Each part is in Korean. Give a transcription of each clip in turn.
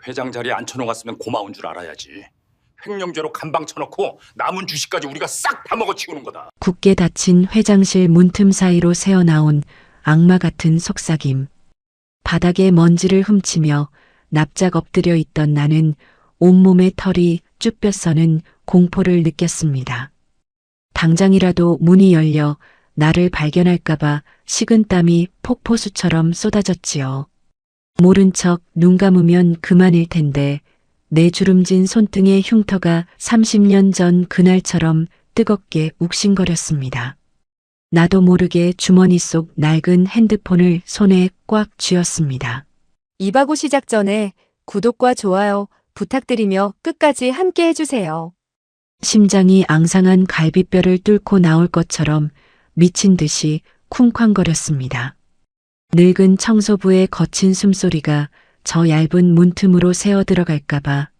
회장 자리에 앉혀놓았으면 고마운 줄 알아야지. 횡령죄로 감방 쳐놓고 남은 주식까지 우리가 싹 다 먹어치우는 거다. 굳게 닫힌 회장실 문틈 사이로 새어나온 악마 같은 속삭임. 바닥에 먼지를 훔치며 납작 엎드려 있던 나는 온몸의 털이 쭈뼛서는 공포를 느꼈습니다. 당장이라도 문이 열려 나를 발견할까봐 식은땀이 폭포수처럼 쏟아졌지요. 모른 척 눈 감으면 그만일 텐데 내 주름진 손등의 흉터가 30년 전 그날처럼 뜨겁게 욱신거렸습니다. 나도 모르게 주머니 속 낡은 핸드폰을 손에 꽉 쥐었습니다. 이바고 시작 전에 구독과 좋아요 부탁드리며 끝까지 함께 해주세요. 심장이 앙상한 갈비뼈를 뚫고 나올 것처럼 미친 듯이 쿵쾅거렸습니다. 늙은 청소부의 거친 숨소리가 저 얇은 문틈으로 새어 들어갈까봐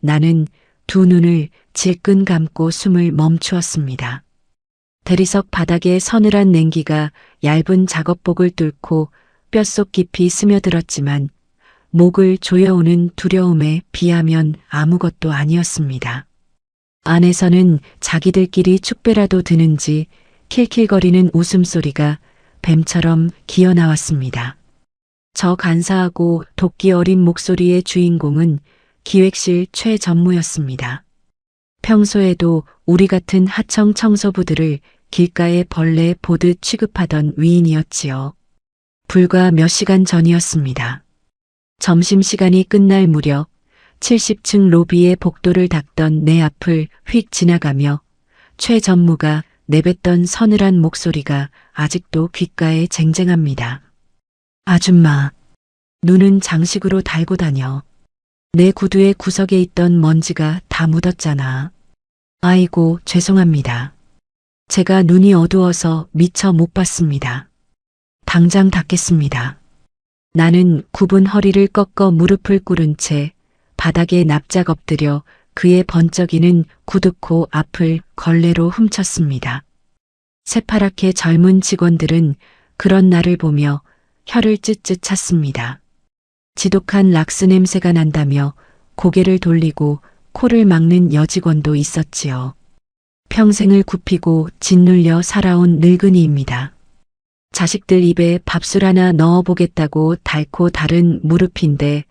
나는 두 눈을 질끈 감고 숨을 멈추었습니다. 대리석 바닥에 서늘한 냉기가 얇은 작업복을 뚫고 뼛속 깊이 스며들었지만 목을 조여오는 두려움에 비하면 아무것도 아니었습니다. 안에서는 자기들끼리 축배라도 드는지 킬킬거리는 웃음소리가 뱀처럼 기어나왔습니다. 저 간사하고 도끼 어린 목소리의 주인공은 기획실 최전무였습니다. 평소에도 우리 같은 하청 청소부들을 길가의 벌레 보듯 취급하던 위인이었지요. 불과 몇 시간 전이었습니다. 점심시간이 끝날 무렵 70층 로비의 복도를 닦던 내 앞을 휙 지나가며 최 전무가 내뱉던 서늘한 목소리가 아직도 귓가에 쟁쟁합니다. 아줌마, 눈은 장식으로 달고 다녀. 내 구두의 구석에 있던 먼지가 다 묻었잖아. 아이고, 죄송합니다. 제가 눈이 어두워서 미처 못 봤습니다. 당장 닦겠습니다. 나는 굽은 허리를 꺾어 무릎을 꿇은 채 바닥에 납작 엎드려 그의 번쩍이는 구두코 앞을 걸레로 훔쳤습니다. 새파랗게 젊은 직원들은 그런 나를 보며 혀를 찢찢 찼습니다. 지독한 락스 냄새가 난다며 고개를 돌리고 코를 막는 여직원도 있었지요. 평생을 굽히고 짓눌려 살아온 늙은이입니다. 자식들 입에 밥술 하나 넣어보겠다고 닳고 다른 무릎인데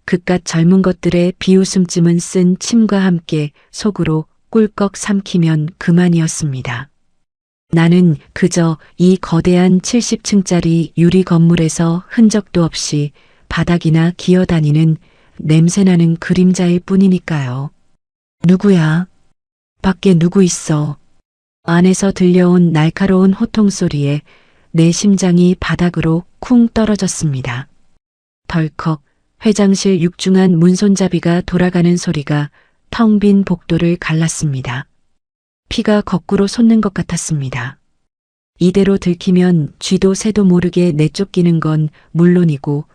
그깟 젊은 것들의 비웃음쯤은 쓴 침과 함께 속으로 꿀꺽 삼키면 그만이었습니다. 나는 그저 이 거대한 70층짜리 유리 건물에서 흔적도 없이 바닥이나 기어다니는 냄새나는 그림자일 뿐이니까요. 누구야? 밖에 누구 있어? 안에서 들려온 날카로운 호통 소리에 내 심장이 바닥으로 쿵 떨어졌습니다. 덜컥 회장실 육중한 문손잡이가 돌아가는 소리가 텅 빈 복도를 갈랐습니다. 피가 거꾸로 솟는 것 같았습니다. 이대로 들키면 쥐도 새도 모르게 내쫓기는 건 물론이고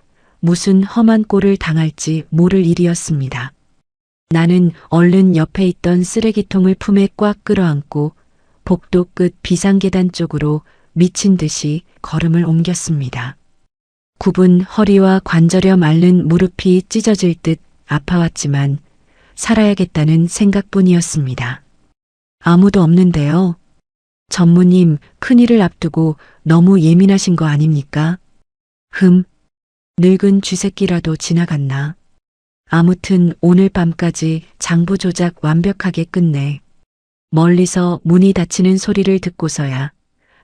무슨 험한 꼴을 당할지 모를 일이었습니다. 나는 얼른 옆에 있던 쓰레기통을 품에 꽉 끌어안고 복도 끝 비상계단 쪽으로 미친 듯이 걸음을 옮겼습니다. 굽은 허리와 관절여 마른 무릎이 찢어질 듯 아파왔지만 살아야겠다는 생각뿐이었습니다. 아무도 없는데요. 전무님, 큰일을 앞두고 너무 예민하신 거 아닙니까? 늙은 쥐새끼라도 지나갔나? 아무튼 오늘 밤까지 장부 조작 완벽하게 끝내. 멀리서 문이 닫히는 소리를 듣고서야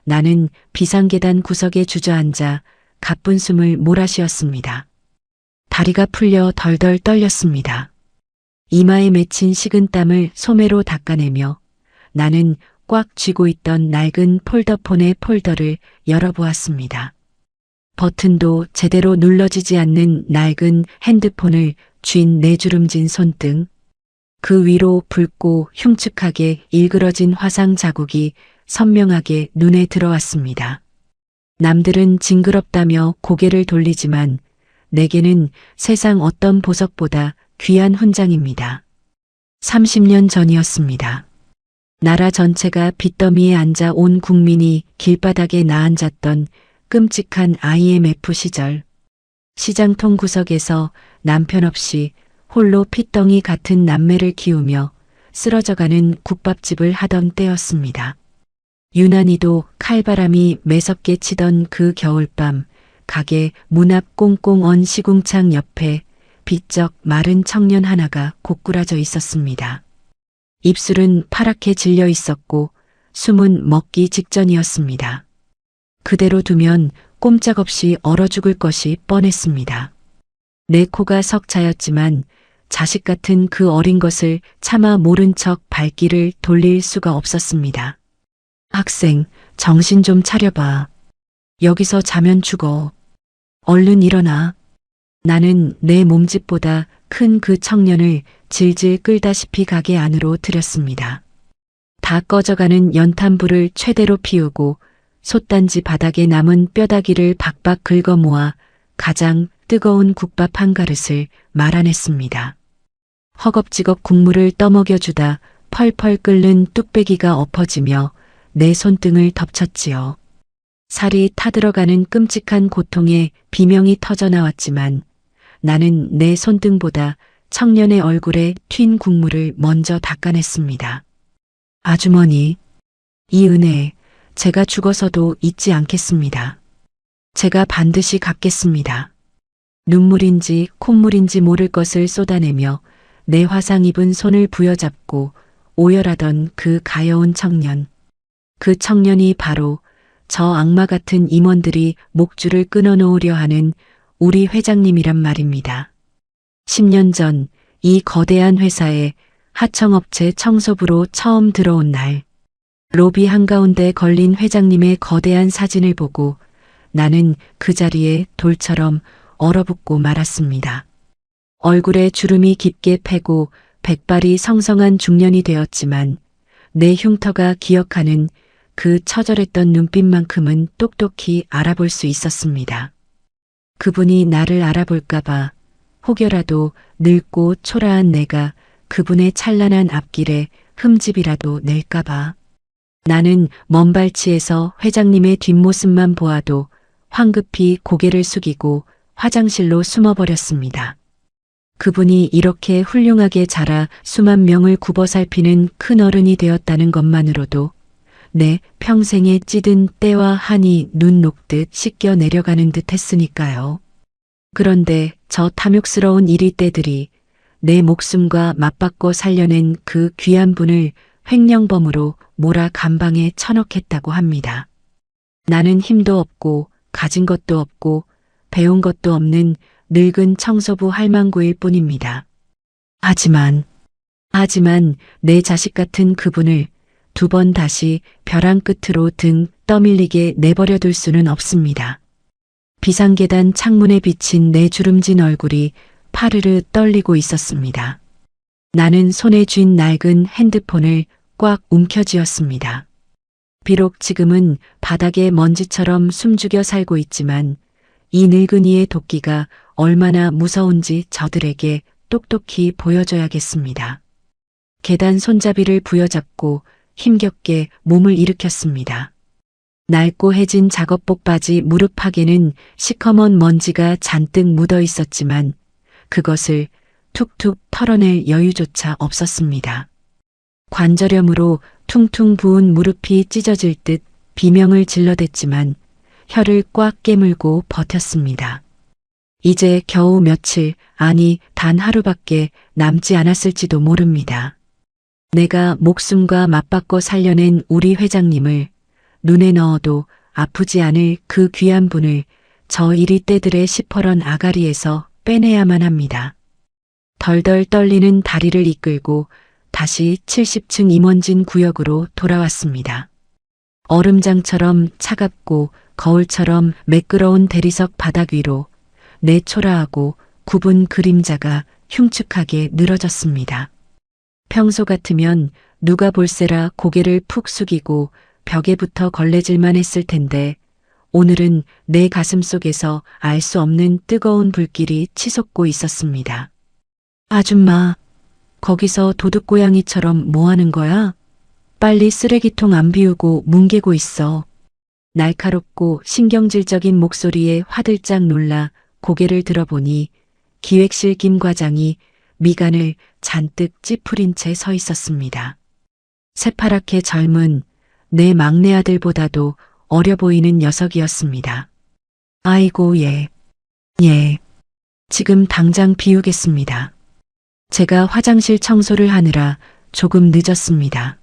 나는 비상계단 구석에 주저앉아 가쁜 숨을 몰아쉬었습니다. 다리가 풀려 덜덜 떨렸습니다. 이마에 맺힌 식은땀을 소매로 닦아내며 나는 꽉 쥐고 있던 낡은 폴더폰의 폴더를 열어보았습니다. 버튼도 제대로 눌러지지 않는 낡은 핸드폰을 쥔 내주름진 손등, 그 위로 붉고 흉측하게 일그러진 화상 자국이 선명하게 눈에 들어왔습니다. 남들은 징그럽다며 고개를 돌리지만 내게는 세상 어떤 보석보다 귀한 훈장입니다. 30년 전이었습니다. 나라 전체가 빚더미에 앉아 온 국민이 길바닥에 나앉았던 끔찍한 IMF 시절, 시장통 구석에서 남편 없이 홀로 핏덩이 같은 남매를 키우며 쓰러져가는 국밥집을 하던 때였습니다. 유난히도 칼바람이 매섭게 치던 그 겨울밤, 가게 문 앞 꽁꽁 언 시궁창 옆에 비쩍 마른 청년 하나가 고꾸라져 있었습니다. 입술은 파랗게 질려 있었고 숨은 먹기 직전이었습니다. 그대로 두면 꼼짝없이 얼어 죽을 것이 뻔했습니다. 내 코가 석차였지만 자식 같은 그 어린 것을 차마 모른 척 발길을 돌릴 수가 없었습니다. 학생, 정신 좀 차려봐. 여기서 자면 죽어. 얼른 일어나. 나는 내 몸집보다 큰 그 청년을 질질 끌다시피 가게 안으로 들였습니다. 다 꺼져가는 연탄불을 최대로 피우고 솥단지 바닥에 남은 뼈다귀를 박박 긁어 모아 가장 뜨거운 국밥 한 그릇을 말아냈습니다. 허겁지겁 국물을 떠먹여주다 펄펄 끓는 뚝배기가 엎어지며 내 손등을 덮쳤지요. 살이 타들어가는 끔찍한 고통에 비명이 터져나왔지만 나는 내 손등보다 청년의 얼굴에 튄 국물을 먼저 닦아냈습니다. 아주머니, 이 은혜 제가 죽어서도 잊지 않겠습니다. 제가 반드시 갚겠습니다. 눈물인지 콧물인지 모를 것을 쏟아내며 내 화상 입은 손을 부여잡고 오열하던 그 가여운 청년. 그 청년이 바로 저 악마 같은 임원들이 목줄을 끊어놓으려 하는 우리 회장님이란 말입니다. 10년 전 이 거대한 회사에 하청업체 청소부로 처음 들어온 날, 로비 한가운데 걸린 회장님의 거대한 사진을 보고 나는 그 자리에 돌처럼 얼어붙고 말았습니다. 얼굴에 주름이 깊게 패고 백발이 성성한 중년이 되었지만 내 흉터가 기억하는 그 처절했던 눈빛만큼은 똑똑히 알아볼 수 있었습니다. 그분이 나를 알아볼까봐 혹여라도 늙고 초라한 내가 그분의 찬란한 앞길에 흠집이라도 낼까봐. 나는 먼 발치에서 회장님의 뒷모습만 보아도 황급히 고개를 숙이고 화장실로 숨어버렸습니다. 그분이 이렇게 훌륭하게 자라 수만 명을 굽어 살피는 큰 어른이 되었다는 것만으로도 내 평생에 찌든 때와 한이 눈 녹듯 씻겨 내려가는 듯 했으니까요. 그런데 저 탐욕스러운 이리떼들이 내 목숨과 맞바꿔 살려낸 그 귀한 분을 횡령범으로 몰아 감방에 쳐넣겠다고 합니다. 나는 힘도 없고 가진 것도 없고 배운 것도 없는 늙은 청소부 할망구일 뿐입니다. 하지만 내 자식 같은 그분을 두 번 다시 벼랑 끝으로 등 떠밀리게 내버려 둘 수는 없습니다. 비상계단 창문에 비친 내 주름진 얼굴이 파르르 떨리고 있었습니다. 나는 손에 쥔 낡은 핸드폰을 꽉 움켜쥐었습니다. 비록 지금은 바닥에 먼지처럼 숨죽여 살고 있지만 이 늙은이의 도끼가 얼마나 무서운지 저들에게 똑똑히 보여줘야겠습니다. 계단 손잡이를 부여잡고 힘겹게 몸을 일으켰습니다. 낡고 해진 작업복 바지 무릎팍에는 시커먼 먼지가 잔뜩 묻어 있었지만 그것을 툭툭 털어낼 여유조차 없었습니다. 관절염으로 퉁퉁 부은 무릎이 찢어질 듯 비명을 질러댔지만 혀를 꽉 깨물고 버텼습니다. 이제 겨우 며칠, 아니 단 하루밖에 남지 않았을지도 모릅니다. 내가 목숨과 맞바꿔 살려낸 우리 회장님을 눈에 넣어도 아프지 않을 그 귀한 분을 저 이리떼들의 시퍼런 아가리에서 빼내야만 합니다. 덜덜 떨리는 다리를 이끌고 다시 70층 임원진 구역으로 돌아왔습니다. 얼음장처럼 차갑고 거울처럼 매끄러운 대리석 바닥 위로 내 초라하고 굽은 그림자가 흉측하게 늘어졌습니다. 평소 같으면 누가 볼세라 고개를 푹 숙이고 벽에 붙어 걸레질만 했을 텐데 오늘은 내 가슴 속에서 알 수 없는 뜨거운 불길이 치솟고 있었습니다. 아줌마, 거기서 도둑고양이처럼 뭐 하는 거야? 빨리 쓰레기통 안 비우고 뭉개고 있어. 날카롭고 신경질적인 목소리에 화들짝 놀라 고개를 들어보니 기획실 김 과장이 미간을 잔뜩 찌푸린 채 서 있었습니다. 새파랗게 젊은 내 막내 아들보다도 어려 보이는 녀석이었습니다. 아이고, 예. 지금 당장 비우겠습니다. 제가 화장실 청소를 하느라 조금 늦었습니다.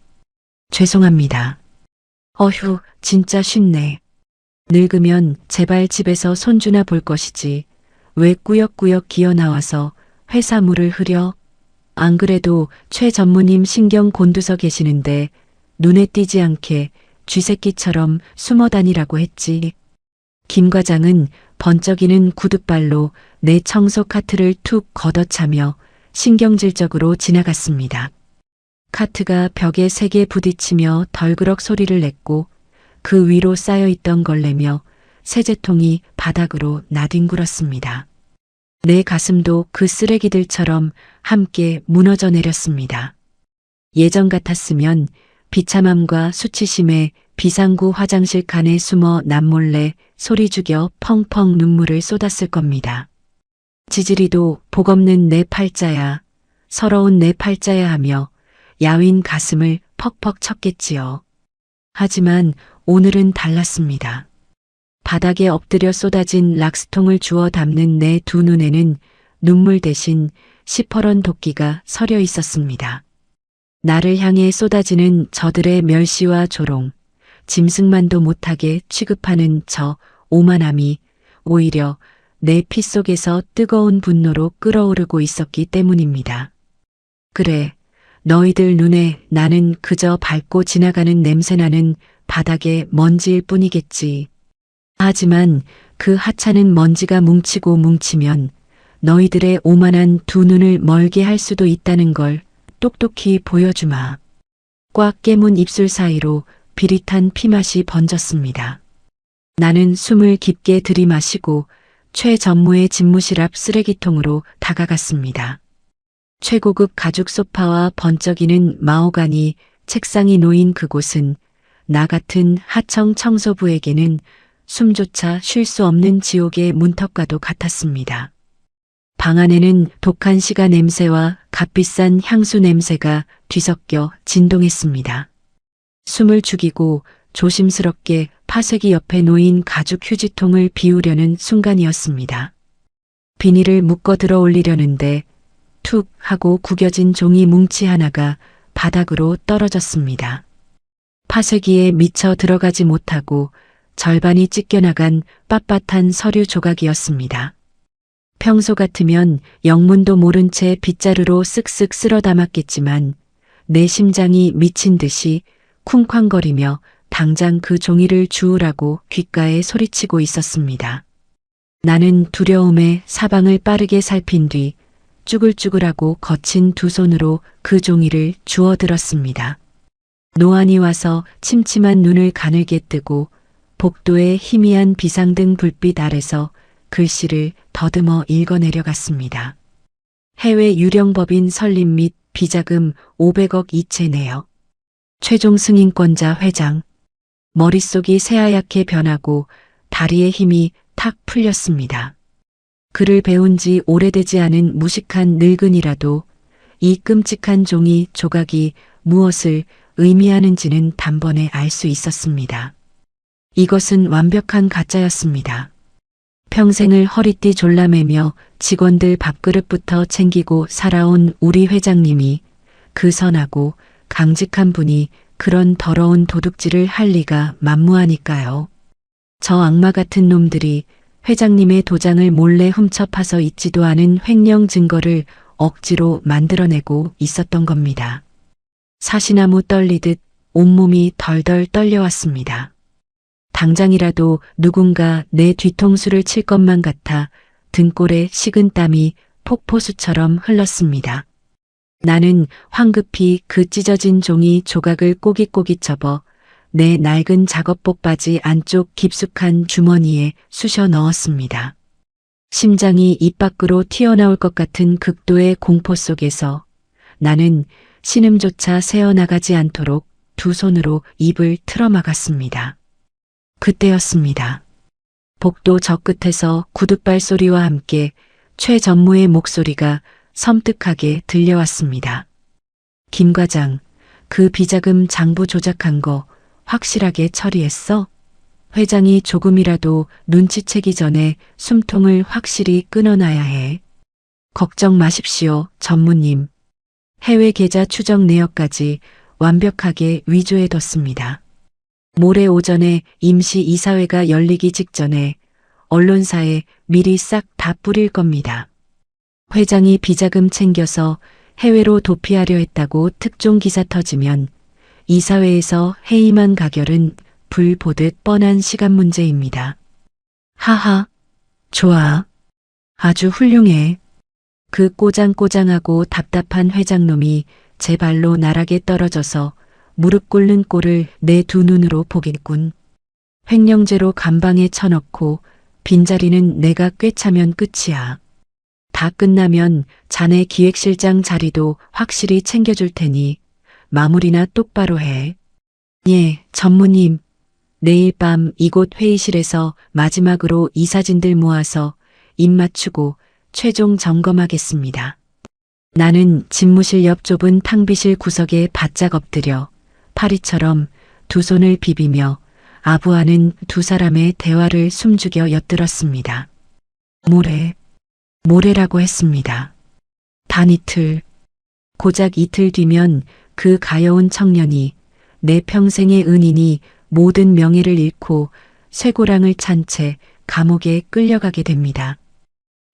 죄송합니다. 어휴, 진짜 쉽네. 늙으면 제발 집에서 손주나 볼 것이지. 왜 꾸역꾸역 기어 나와서 회사물을 흐려? 안 그래도 최 전무님 신경 곤두서 계시는데 눈에 띄지 않게 쥐새끼처럼 숨어 다니라고 했지. 김 과장은 번쩍이는 구둣발로 내 청소 카트를 툭 걷어차며 신경질적으로 지나갔습니다. 카트가 벽에 세게 부딪히며 덜그럭 소리를 냈고 그 위로 쌓여있던 걸레며 세제통이 바닥으로 나뒹굴었습니다. 내 가슴도 그 쓰레기들처럼 함께 무너져 내렸습니다. 예전 같았으면 비참함과 수치심에 비상구 화장실 칸에 숨어 남몰래 소리 죽여 펑펑 눈물을 쏟았을 겁니다. 지지리도 복없는 내 팔자야, 서러운 내 팔자야 하며 야윈 가슴을 퍽퍽 쳤겠지요. 하지만 오늘은 달랐습니다. 바닥에 엎드려 쏟아진 락스통을 주워 담는 내 두 눈에는 눈물 대신 시퍼런 도끼가 서려 있었습니다. 나를 향해 쏟아지는 저들의 멸시와 조롱, 짐승만도 못하게 취급하는 저 오만함이 오히려 내 피 속에서 뜨거운 분노로 끓어오르고 있었기 때문입니다. 그래, 너희들 눈에 나는 그저 밟고 지나가는 냄새나는 바닥의 먼지일 뿐이겠지. 하지만 그 하찮은 먼지가 뭉치고 뭉치면 너희들의 오만한 두 눈을 멀게 할 수도 있다는 걸 똑똑히 보여주마. 꽉 깨문 입술 사이로 비릿한 피맛이 번졌습니다. 나는 숨을 깊게 들이마시고 최 전무의 집무실 앞 쓰레기통으로 다가갔습니다. 최고급 가죽 소파와 번쩍이는 마호가니 책상이 놓인 그곳은 나 같은 하청 청소부에게는 숨조차 쉴 수 없는 지옥의 문턱과도 같았습니다. 방 안에는 독한 시가 냄새와 값비싼 향수 냄새가 뒤섞여 진동했습니다. 숨을 죽이고 조심스럽게 파쇄기 옆에 놓인 가죽 휴지통을 비우려는 순간이었습니다. 비닐을 묶어 들어 올리려는데 툭 하고 구겨진 종이 뭉치 하나가 바닥으로 떨어졌습니다. 파쇄기에 미처 들어가지 못하고 절반이 찢겨나간 빳빳한 서류 조각이었습니다. 평소 같으면 영문도 모른 채 빗자루로 쓱쓱 쓸어 담았겠지만 내 심장이 미친 듯이 쿵쾅거리며 당장 그 종이를 주우라고 귓가에 소리치고 있었습니다. 나는 두려움에 사방을 빠르게 살핀 뒤 쭈글쭈글하고 거친 두 손으로 그 종이를 주워들었습니다. 노안이 와서 침침한 눈을 가늘게 뜨고 복도의 희미한 비상등 불빛 아래서 글씨를 더듬어 읽어내려갔습니다. 해외 유령법인 설립 및 비자금 500억 이체 내역. 최종 승인권자 회장. 머릿속이 새하얗게 변하고 다리의 힘이 탁 풀렸습니다. 글을 배운 지 오래되지 않은 무식한 늙은이라도 이 끔찍한 종이 조각이 무엇을 의미하는지는 단번에 알 수 있었습니다. 이것은 완벽한 가짜였습니다. 평생을 허리띠 졸라매며 직원들 밥그릇부터 챙기고 살아온 우리 회장님이 그 선하고 강직한 분이 그런 더러운 도둑질을 할 리가 만무하니까요. 저 악마 같은 놈들이 회장님의 도장을 몰래 훔쳐 파서 있지도 않은 횡령 증거를 억지로 만들어내고 있었던 겁니다. 사시나무 떨리듯 온몸이 덜덜 떨려왔습니다. 당장이라도 누군가 내 뒤통수를 칠 것만 같아 등골에 식은 땀이 폭포수처럼 흘렀습니다. 나는 황급히 그 찢어진 종이 조각을 꼬깃꼬깃 접어 내 낡은 작업복 바지 안쪽 깊숙한 주머니에 쑤셔 넣었습니다. 심장이 입 밖으로 튀어나올 것 같은 극도의 공포 속에서 나는 신음조차 새어나가지 않도록 두 손으로 입을 틀어막았습니다. 그때였습니다. 복도 저 끝에서 구둣발 소리와 함께 최 전무의 목소리가 섬뜩하게 들려왔습니다. 김 과장, 그 비자금 장부 조작한 거 확실하게 처리했어? 회장이 조금이라도 눈치채기 전에 숨통을 확실히 끊어놔야 해. 걱정 마십시오, 전무님. 해외 계좌 추적 내역까지 완벽하게 위조해뒀습니다. 모레 오전에 임시 이사회가 열리기 직전에 언론사에 미리 싹 다 뿌릴 겁니다. 회장이 비자금 챙겨서 해외로 도피하려 했다고 특종 기사 터지면 이사회에서 해임한 가결은 불 보듯 뻔한 시간 문제입니다. 하하, 좋아. 아주 훌륭해. 그 꼬장꼬장하고 답답한 회장놈이 제 발로 나락에 떨어져서 무릎 꿇는 꼴을 내 두 눈으로 보겠군. 횡령죄로 감방에 쳐넣고 빈자리는 내가 꿰차면 끝이야. 다 끝나면 자네 기획실장 자리도 확실히 챙겨줄 테니 마무리나 똑바로 해. 예, 전무님. 내일 밤 이곳 회의실에서 마지막으로 이사진들 모아서 입 맞추고 최종 점검하겠습니다. 나는 집무실 옆 좁은 탕비실 구석에 바짝 엎드려 파리처럼 두 손을 비비며 아부하는 두 사람의 대화를 숨죽여 엿들었습니다. 모레라고 했습니다. 단 이틀, 고작 이틀 뒤면 그 가여운 청년이 내 평생의 은인이 모든 명예를 잃고 쇠고랑을 찬 채 감옥에 끌려가게 됩니다.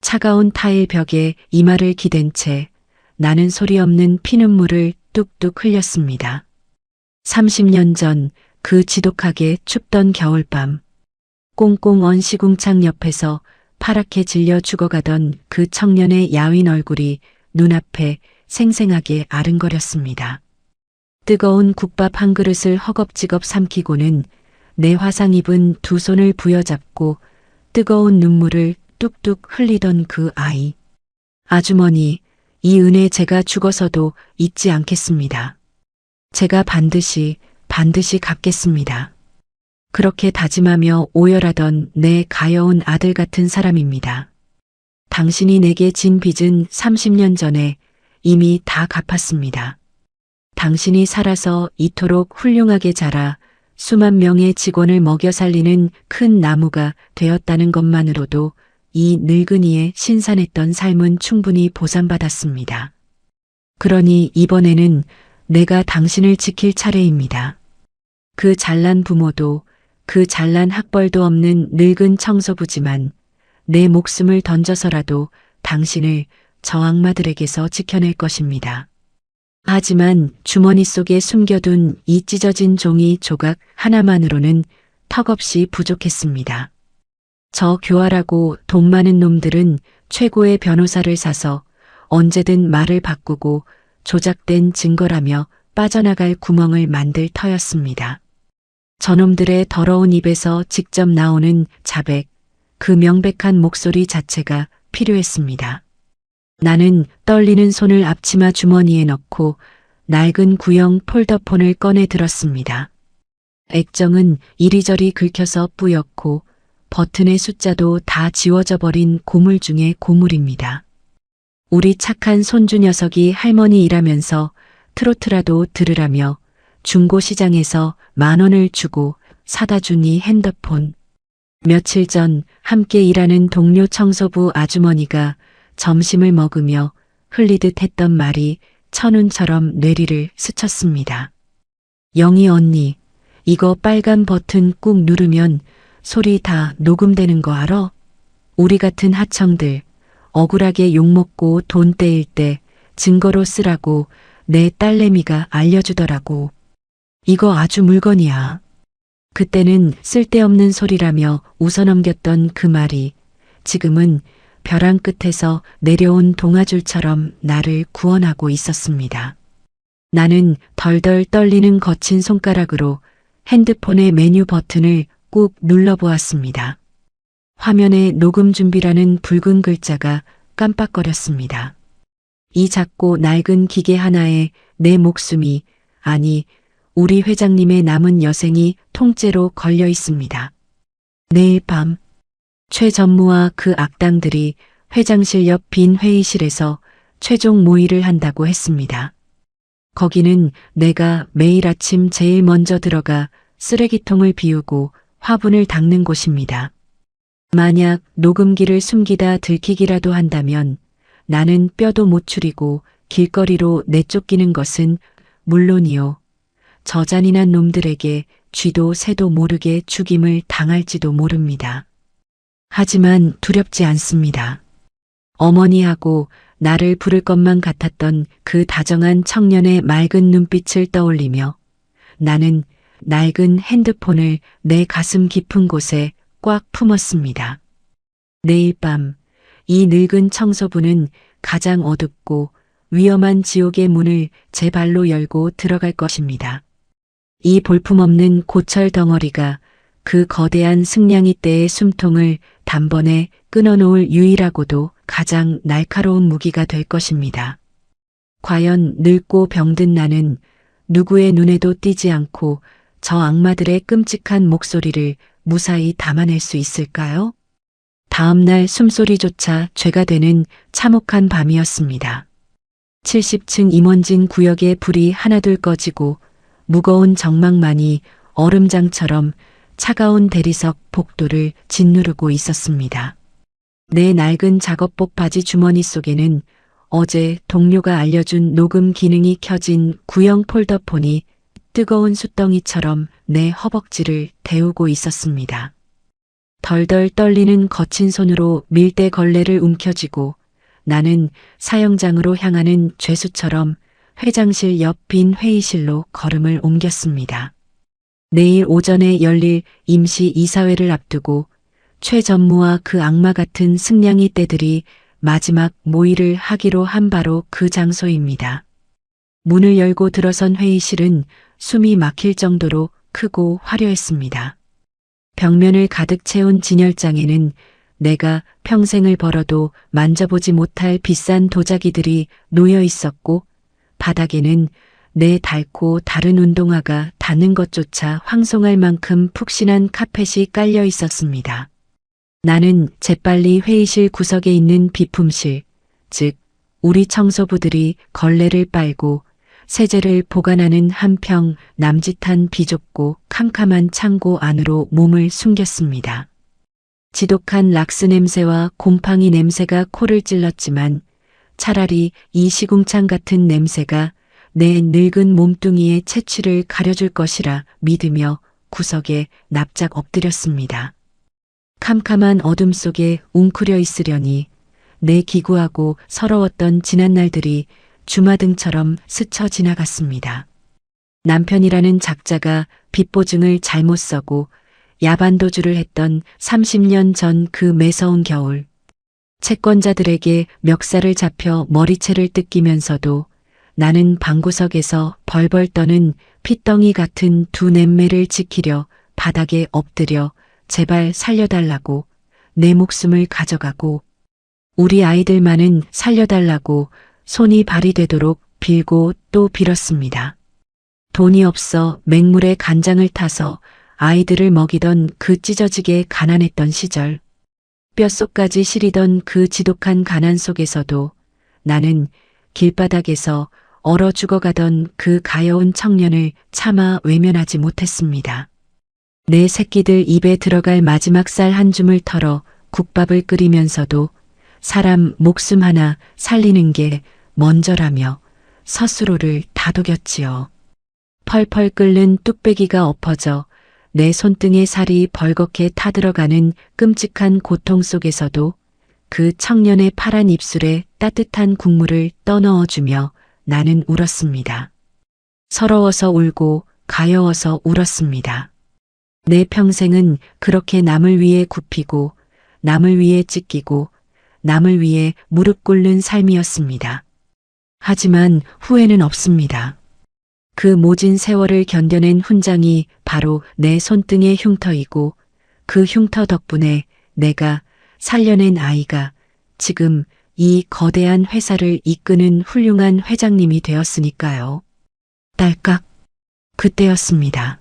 차가운 타일 벽에 이마를 기댄 채 나는 소리 없는 피눈물을 뚝뚝 흘렸습니다. 30년 전 그 지독하게 춥던 겨울밤, 꽁꽁 언 시궁창 옆에서 파랗게 질려 죽어가던 그 청년의 야윈 얼굴이 눈앞에 생생하게 아른거렸습니다. 뜨거운 국밥 한 그릇을 허겁지겁 삼키고는 내 화상 입은 두 손을 부여잡고 뜨거운 눈물을 뚝뚝 흘리던 그 아이. 아주머니, 이 은혜 제가 죽어서도 잊지 않겠습니다. 제가 반드시 갚겠습니다. 그렇게 다짐하며 오열하던 내 가여운 아들 같은 사람입니다. 당신이 내게 진 빚은 30년 전에 이미 다 갚았습니다. 당신이 살아서 이토록 훌륭하게 자라 수만 명의 직원을 먹여 살리는 큰 나무가 되었다는 것만으로도 이 늙은이의 신선했던 삶은 충분히 보상받았습니다. 그러니 이번에는 내가 당신을 지킬 차례입니다. 그 잘난 부모도 그 잘난 학벌도 없는 늙은 청소부지만 내 목숨을 던져서라도 당신을 저 악마들에게서 지켜낼 것입니다. 하지만 주머니 속에 숨겨둔 이 찢어진 종이 조각 하나만으로는 턱없이 부족했습니다. 저 교활하고 돈 많은 놈들은 최고의 변호사를 사서 언제든 말을 바꾸고 조작된 증거라며 빠져나갈 구멍을 만들 터였습니다. 저놈들의 더러운 입에서 직접 나오는 자백, 그 명백한 목소리 자체가 필요했습니다. 나는 떨리는 손을 앞치마 주머니에 넣고 낡은 구형 폴더폰을 꺼내 들었습니다. 액정은 이리저리 긁혀서 뿌옇고 버튼의 숫자도 다 지워져 버린 고물 중의 고물입니다. 우리 착한 손주 녀석이 할머니 일하면서 트로트라도 들으라며 중고시장에서 10,000원을 주고 사다 준 이 핸드폰. 며칠 전 함께 일하는 동료 청소부 아주머니가 점심을 먹으며 흘리듯 했던 말이 천운처럼 뇌리를 스쳤습니다. 영희 언니, 이거 빨간 버튼 꾹 누르면 소리 다 녹음되는 거 알아? 우리 같은 하청들 억울하게 욕먹고 돈 떼일 때 증거로 쓰라고 내 딸내미가 알려주더라고. 이거 아주 물건이야. 그때는 쓸데없는 소리라며 웃어넘겼던 그 말이 지금은 벼랑 끝에서 내려온 동아줄처럼 나를 구원하고 있었습니다. 나는 덜덜 떨리는 거친 손가락으로 핸드폰의 메뉴 버튼을 꾹 눌러보았습니다. 화면에 녹음 준비라는 붉은 글자가 깜빡거렸습니다. 이 작고 낡은 기계 하나에 내 목숨이, 아니 우리 회장님의 남은 여생이 통째로 걸려 있습니다. 내일 밤 최 전무와 그 악당들이 회장실 옆 빈 회의실에서 최종 모의를 한다고 했습니다. 거기는 내가 매일 아침 제일 먼저 들어가 쓰레기통을 비우고 화분을 닦는 곳입니다. 만약 녹음기를 숨기다 들키기라도 한다면 나는 뼈도 못 추리고 길거리로 내쫓기는 것은 물론이요. 저 잔인한 놈들에게 쥐도 새도 모르게 죽임을 당할지도 모릅니다. 하지만 두렵지 않습니다. 어머니하고 나를 부를 것만 같았던 그 다정한 청년의 맑은 눈빛을 떠올리며 나는 낡은 핸드폰을 내 가슴 깊은 곳에 꽉 품었습니다. 내일 밤 이 늙은 청소부는 가장 어둡고 위험한 지옥의 문을 제 발로 열고 들어갈 것입니다. 이 볼품없는 고철 덩어리가 그 거대한 승냥이 떼의 숨통을 단번에 끊어놓을 유일하고도 가장 날카로운 무기가 될 것입니다. 과연 늙고 병든 나는 누구의 눈에도 띄지 않고 저 악마들의 끔찍한 목소리를 무사히 담아낼 수 있을까요? 다음 날 숨소리조차 죄가 되는 참혹한 밤이었습니다. 70층 임원진 구역의 불이 하나둘 꺼지고 무거운 정막만이 얼음장처럼 차가운 대리석 복도를 짓누르고 있었습니다. 내 낡은 작업복 바지 주머니 속에는 어제 동료가 알려준 녹음 기능이 켜진 구형 폴더폰이 뜨거운 숯덩이처럼 내 허벅지를 데우고 있었습니다. 덜덜 떨리는 거친 손으로 밀대 걸레를 움켜쥐고 나는 사형장으로 향하는 죄수처럼 회장실 옆 빈 회의실로 걸음을 옮겼습니다. 내일 오전에 열릴 임시 이사회를 앞두고 최 전무와 그 악마 같은 승냥이 떼들이 마지막 모의를 하기로 한 바로 그 장소입니다. 문을 열고 들어선 회의실은 숨이 막힐 정도로 크고 화려했습니다. 벽면을 가득 채운 진열장에는 내가 평생을 벌어도 만져보지 못할 비싼 도자기들이 놓여 있었고 바닥에는 내 닳고 다른 운동화가 닿는 것조차 황송할 만큼 푹신한 카펫이 깔려 있었습니다. 나는 재빨리 회의실 구석에 있는 비품실, 즉 우리 청소부들이 걸레를 빨고 세제를 보관하는 한평 남짓한 비좁고 캄캄한 창고 안으로 몸을 숨겼습니다. 지독한 락스 냄새와 곰팡이 냄새가 코를 찔렀지만 차라리 이 시궁창 같은 냄새가 내 늙은 몸뚱이의 채취를 가려줄 것이라 믿으며 구석에 납작 엎드렸습니다. 캄캄한 어둠 속에 웅크려 있으려니 내 기구하고 서러웠던 지난날들이 주마등처럼 스쳐 지나갔습니다. 남편이라는 작자가 빚보증을 잘못 써고 야반도주를 했던 30년 전 그 매서운 겨울. 채권자들에게 멱살을 잡혀 머리채를 뜯기면서도 나는 방구석에서 벌벌 떠는 핏덩이 같은 두 냄매를 지키려 바닥에 엎드려 제발 살려달라고 내 목숨을 가져가고 우리 아이들만은 살려달라고 손이 발이 되도록 빌고 또 빌었습니다. 돈이 없어 맹물에 간장을 타서 아이들을 먹이던 그 찢어지게 가난했던 시절, 뼛속까지 시리던 그 지독한 가난 속에서도 나는 길바닥에서 얼어 죽어가던 그 가여운 청년을 차마 외면하지 못했습니다. 내 새끼들 입에 들어갈 마지막 쌀 한 줌을 털어 국밥을 끓이면서도 사람 목숨 하나 살리는 게 먼저라며 스스로를 다독였지요. 펄펄 끓는 뚝배기가 엎어져 내 손등에 살이 벌겋게 타들어가는 끔찍한 고통 속에서도 그 청년의 파란 입술에 따뜻한 국물을 떠넣어주며 나는 울었습니다. 서러워서 울고 가여워서 울었습니다. 내 평생은 그렇게 남을 위해 굽히고 남을 위해 찢기고 남을 위해 무릎 꿇는 삶이었습니다. 하지만 후회는 없습니다. 그 모진 세월을 견뎌낸 훈장이 바로 내 손등의 흉터이고 그 흉터 덕분에 내가 살려낸 아이가 지금 이 거대한 회사를 이끄는 훌륭한 회장님이 되었으니까요. 딸깍. 그때였습니다.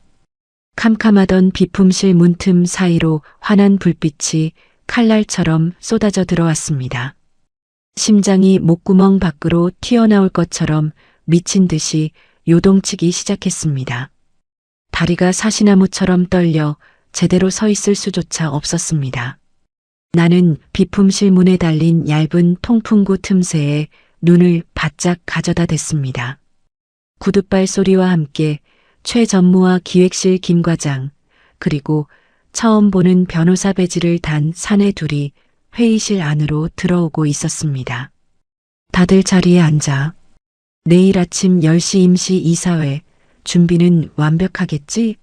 캄캄하던 비품실 문틈 사이로 환한 불빛이 칼날처럼 쏟아져 들어왔습니다. 심장이 목구멍 밖으로 튀어나올 것처럼 미친 듯이 요동치기 시작했습니다. 다리가 사시나무처럼 떨려 제대로 서 있을 수조차 없었습니다. 나는 비품실 문에 달린 얇은 통풍구 틈새에 눈을 바짝 가져다 댔습니다. 구둣발 소리와 함께 최 전무와 기획실 김 과장, 그리고 처음 보는 변호사 배지를 단 사내 둘이 회의실 안으로 들어오고 있었습니다. 다들 자리에 앉아. 내일 아침 10시 임시 이사회 준비는 완벽하겠지?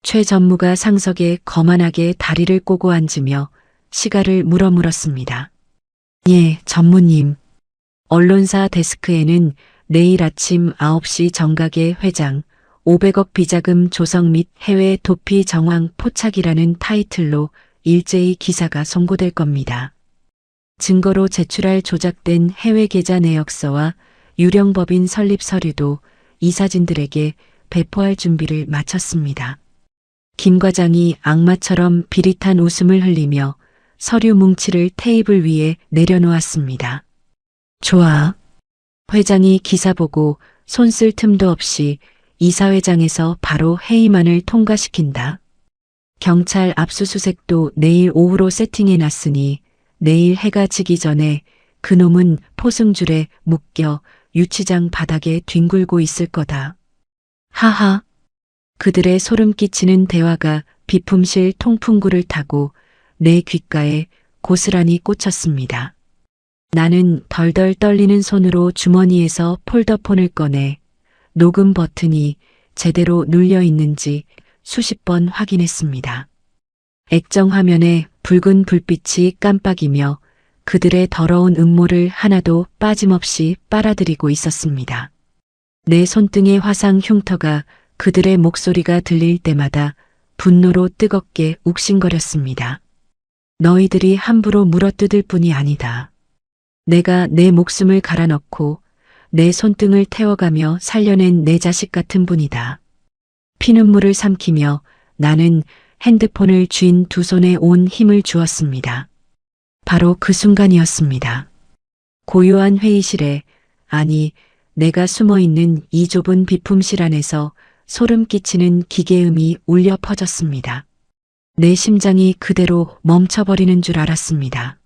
최 전무가 상석에 거만하게 다리를 꼬고 앉으며 시가를 물었습니다. 예, 전무님. 언론사 데스크에는 내일 아침 9시 정각에 회장, 500억 비자금 조성 및 해외 도피 정황 포착이라는 타이틀로 일제히 기사가 송고될 겁니다. 증거로 제출할 조작된 해외 계좌 내역서와 유령 법인 설립 서류도 이사진들에게 배포할 준비를 마쳤습니다. 김 과장이 악마처럼 비릿한 웃음을 흘리며 서류 뭉치를 테이블 위에 내려놓았습니다. 좋아. 회장이 기사 보고 손 쓸 틈도 없이 이사회장에서 바로 회의만을 통과시킨다. 경찰 압수수색도 내일 오후로 세팅해 놨으니 내일 해가 지기 전에 그놈은 포승줄에 묶여 유치장 바닥에 뒹굴고 있을 거다. 하하. 그들의 소름 끼치는 대화가 비품실 통풍구를 타고 내 귓가에 고스란히 꽂혔습니다. 나는 덜덜 떨리는 손으로 주머니에서 폴더폰을 꺼내 녹음 버튼이 제대로 눌려 있는지 수십 번 확인했습니다. 액정 화면에 붉은 불빛이 깜빡이며 그들의 더러운 음모를 하나도 빠짐없이 빨아들이고 있었습니다. 내 손등의 화상 흉터가 그들의 목소리가 들릴 때마다 분노로 뜨겁게 욱신거렸습니다. 너희들이 함부로 물어뜯을 뿐이 아니다. 내가 내 목숨을 갈아넣고 내 손등을 태워가며 살려낸 내 자식 같은 분이다. 피눈물을 삼키며 나는 핸드폰을 쥔 두 손에 온 힘을 주었습니다. 바로 그 순간이었습니다. 고요한 회의실에, 아니, 내가 숨어있는 이 좁은 비품실 안에서 소름 끼치는 기계음이 울려 퍼졌습니다. 내 심장이 그대로 멈춰버리는 줄 알았습니다.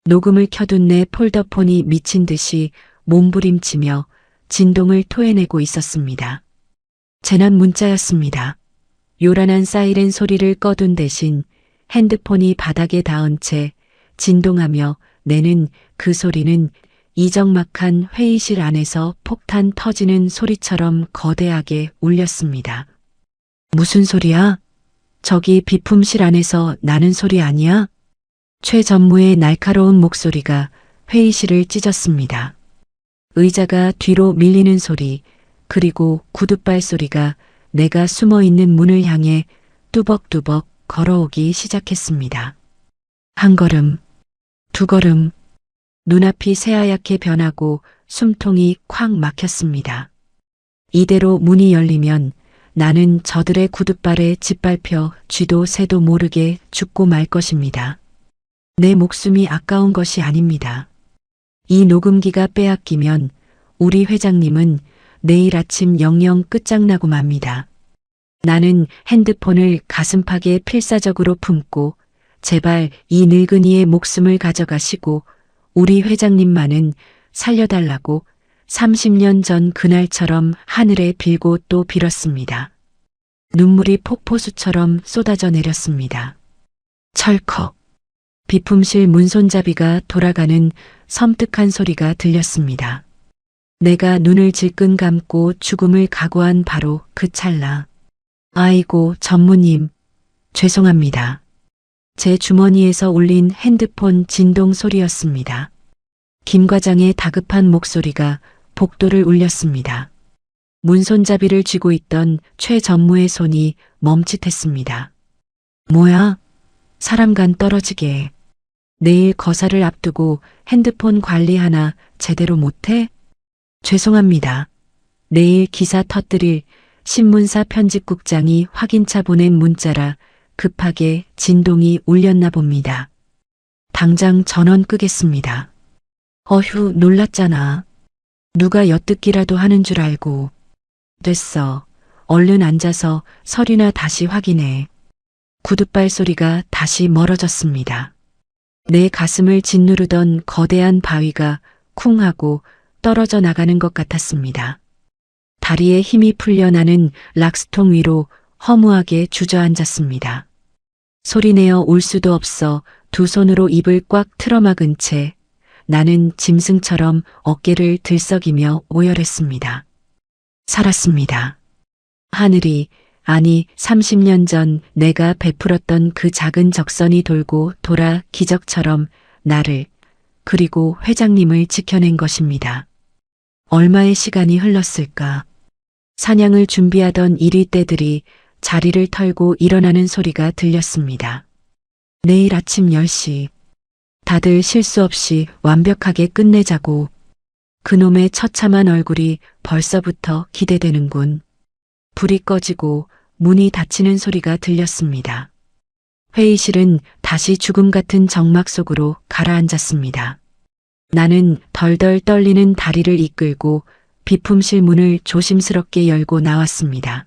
녹음을 켜둔 내 폴더폰이 미친 듯이 몸부림치며 진동을 토해내고 있었습니다. 재난 문자였습니다. 요란한 사이렌 소리를 꺼둔 대신 핸드폰이 바닥에 닿은 채 진동하며 내는 그 소리는 이적막한 회의실 안에서 폭탄 터지는 소리처럼 거대하게 울렸습니다. 무슨 소리야? 저기 비품실 안에서 나는 소리 아니야? 최 전무의 날카로운 목소리가 회의실을 찢었습니다. 의자가 뒤로 밀리는 소리, 그리고 구둣발 소리가 내가 숨어있는 문을 향해 뚜벅뚜벅 걸어오기 시작했습니다. 한 걸음, 두 걸음, 눈앞이 새하얗게 변하고 숨통이 콱 막혔습니다. 이대로 문이 열리면 나는 저들의 구둣발에 짓밟혀 쥐도 새도 모르게 죽고 말 것입니다. 내 목숨이 아까운 것이 아닙니다. 이 녹음기가 빼앗기면 우리 회장님은 내일 아침 영영 끝장나고 맙니다. 나는 핸드폰을 가슴팍에 필사적으로 품고 제발 이 늙은이의 목숨을 가져가시고 우리 회장님만은 살려달라고 30년 전 그날처럼 하늘에 빌고 또 빌었습니다. 눈물이 폭포수처럼 쏟아져 내렸습니다. 철컥. 비품실 문손잡이가 돌아가는 섬뜩한 소리가 들렸습니다. 내가 눈을 질끈 감고 죽음을 각오한 바로 그 찰나. 아이고, 전무님. 죄송합니다. 제 주머니에서 울린 핸드폰 진동 소리였습니다. 김 과장의 다급한 목소리가 복도를 울렸습니다. 문손잡이를 쥐고 있던 최 전무의 손이 멈칫했습니다. 뭐야? 사람 간 떨어지게. 내일 거사를 앞두고 핸드폰 관리 하나 제대로 못해? 죄송합니다. 내일 기사 터뜨릴 신문사 편집국장이 확인차 보낸 문자라 급하게 진동이 울렸나 봅니다. 당장 전원 끄겠습니다. 어휴, 놀랐잖아. 누가 엿듣기라도 하는 줄 알고. 됐어. 얼른 앉아서 서류나 다시 확인해. 구둣발 소리가 다시 멀어졌습니다. 내 가슴을 짓누르던 거대한 바위가 쿵 하고 떨어져 나가는 것 같았습니다. 다리에 힘이 풀려 나는 락스통 위로 허무하게 주저앉았습니다. 소리내어 울 수도 없어 두 손으로 입을 꽉 틀어막은 채 나는 짐승처럼 어깨를 들썩이며 오열했습니다. 살았습니다. 하늘이, 아니 30년 전 내가 베풀었던 그 작은 적선이 돌고 돌아 기적처럼 나를, 그리고 회장님을 지켜낸 것입니다. 얼마의 시간이 흘렀을까? 사냥을 준비하던 이리떼들이 자리를 털고 일어나는 소리가 들렸습니다. 내일 아침 10시. 다들 실수 없이 완벽하게 끝내자고. 그놈의 처참한 얼굴이 벌써부터 기대되는군. 불이 꺼지고 문이 닫히는 소리가 들렸습니다. 회의실은 다시 죽음 같은 정막 속으로 가라앉았습니다. 나는 덜덜 떨리는 다리를 이끌고 비품실 문을 조심스럽게 열고 나왔습니다.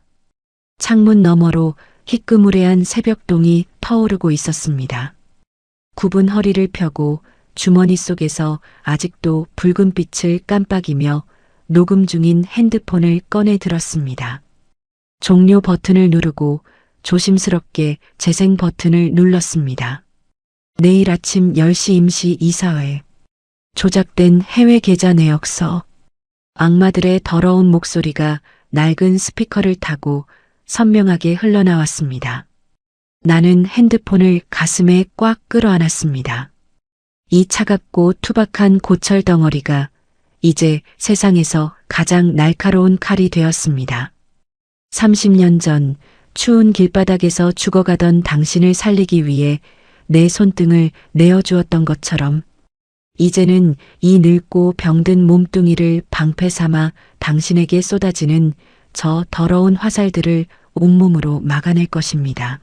창문 너머로 희끄무레한 새벽동이 터오르고 있었습니다. 굽은 허리를 펴고 주머니 속에서 아직도 붉은 빛을 깜빡이며 녹음 중인 핸드폰을 꺼내 들었습니다. 종료 버튼을 누르고 조심스럽게 재생 버튼을 눌렀습니다. 내일 아침 10시 임시 이사회. 조작된 해외 계좌 내역서. 악마들의 더러운 목소리가 낡은 스피커를 타고 선명하게 흘러나왔습니다. 나는 핸드폰을 가슴에 꽉 끌어안았습니다. 이 차갑고 투박한 고철 덩어리가 이제 세상에서 가장 날카로운 칼이 되었습니다. 30년 전 추운 길바닥에서 죽어가던 당신을 살리기 위해 내 손등을 내어주었던 것처럼 이제는 이 늙고 병든 몸뚱이를 방패 삼아 당신에게 쏟아지는 저 더러운 화살들을 온몸으로 막아낼 것입니다.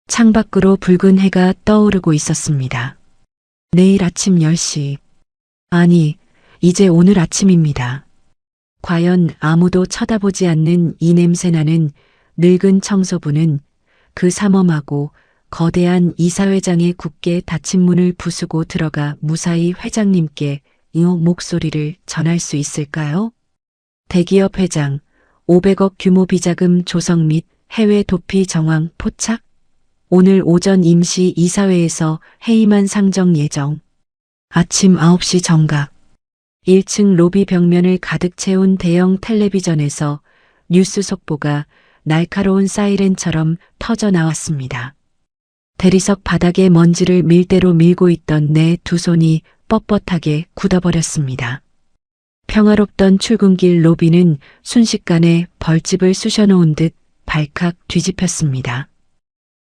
창밖으로 붉은 해가 떠오르고 있었습니다. 내일 아침 10시. 아니, 이제 오늘 아침입니다. 과연 아무도 쳐다보지 않는 이 냄새나는 늙은 청소부는 그 삼엄하고 거대한 이사회장의 굳게 닫힌 문을 부수고 들어가 무사히 회장님께 이 목소리를 전할 수 있을까요? 대기업 회장, 500억 규모 비자금 조성 및 해외 도피 정황 포착? 오늘 오전 임시 이사회에서 회의만 상정 예정. 아침 9시 정각. 1층 로비 벽면을 가득 채운 대형 텔레비전에서 뉴스 속보가 날카로운 사이렌처럼 터져 나왔습니다. 대리석 바닥에 먼지를 밀대로 밀고 있던 내 두 손이 뻣뻣하게 굳어버렸습니다. 평화롭던 출근길 로비는 순식간에 벌집을 쑤셔놓은 듯 발칵 뒤집혔습니다.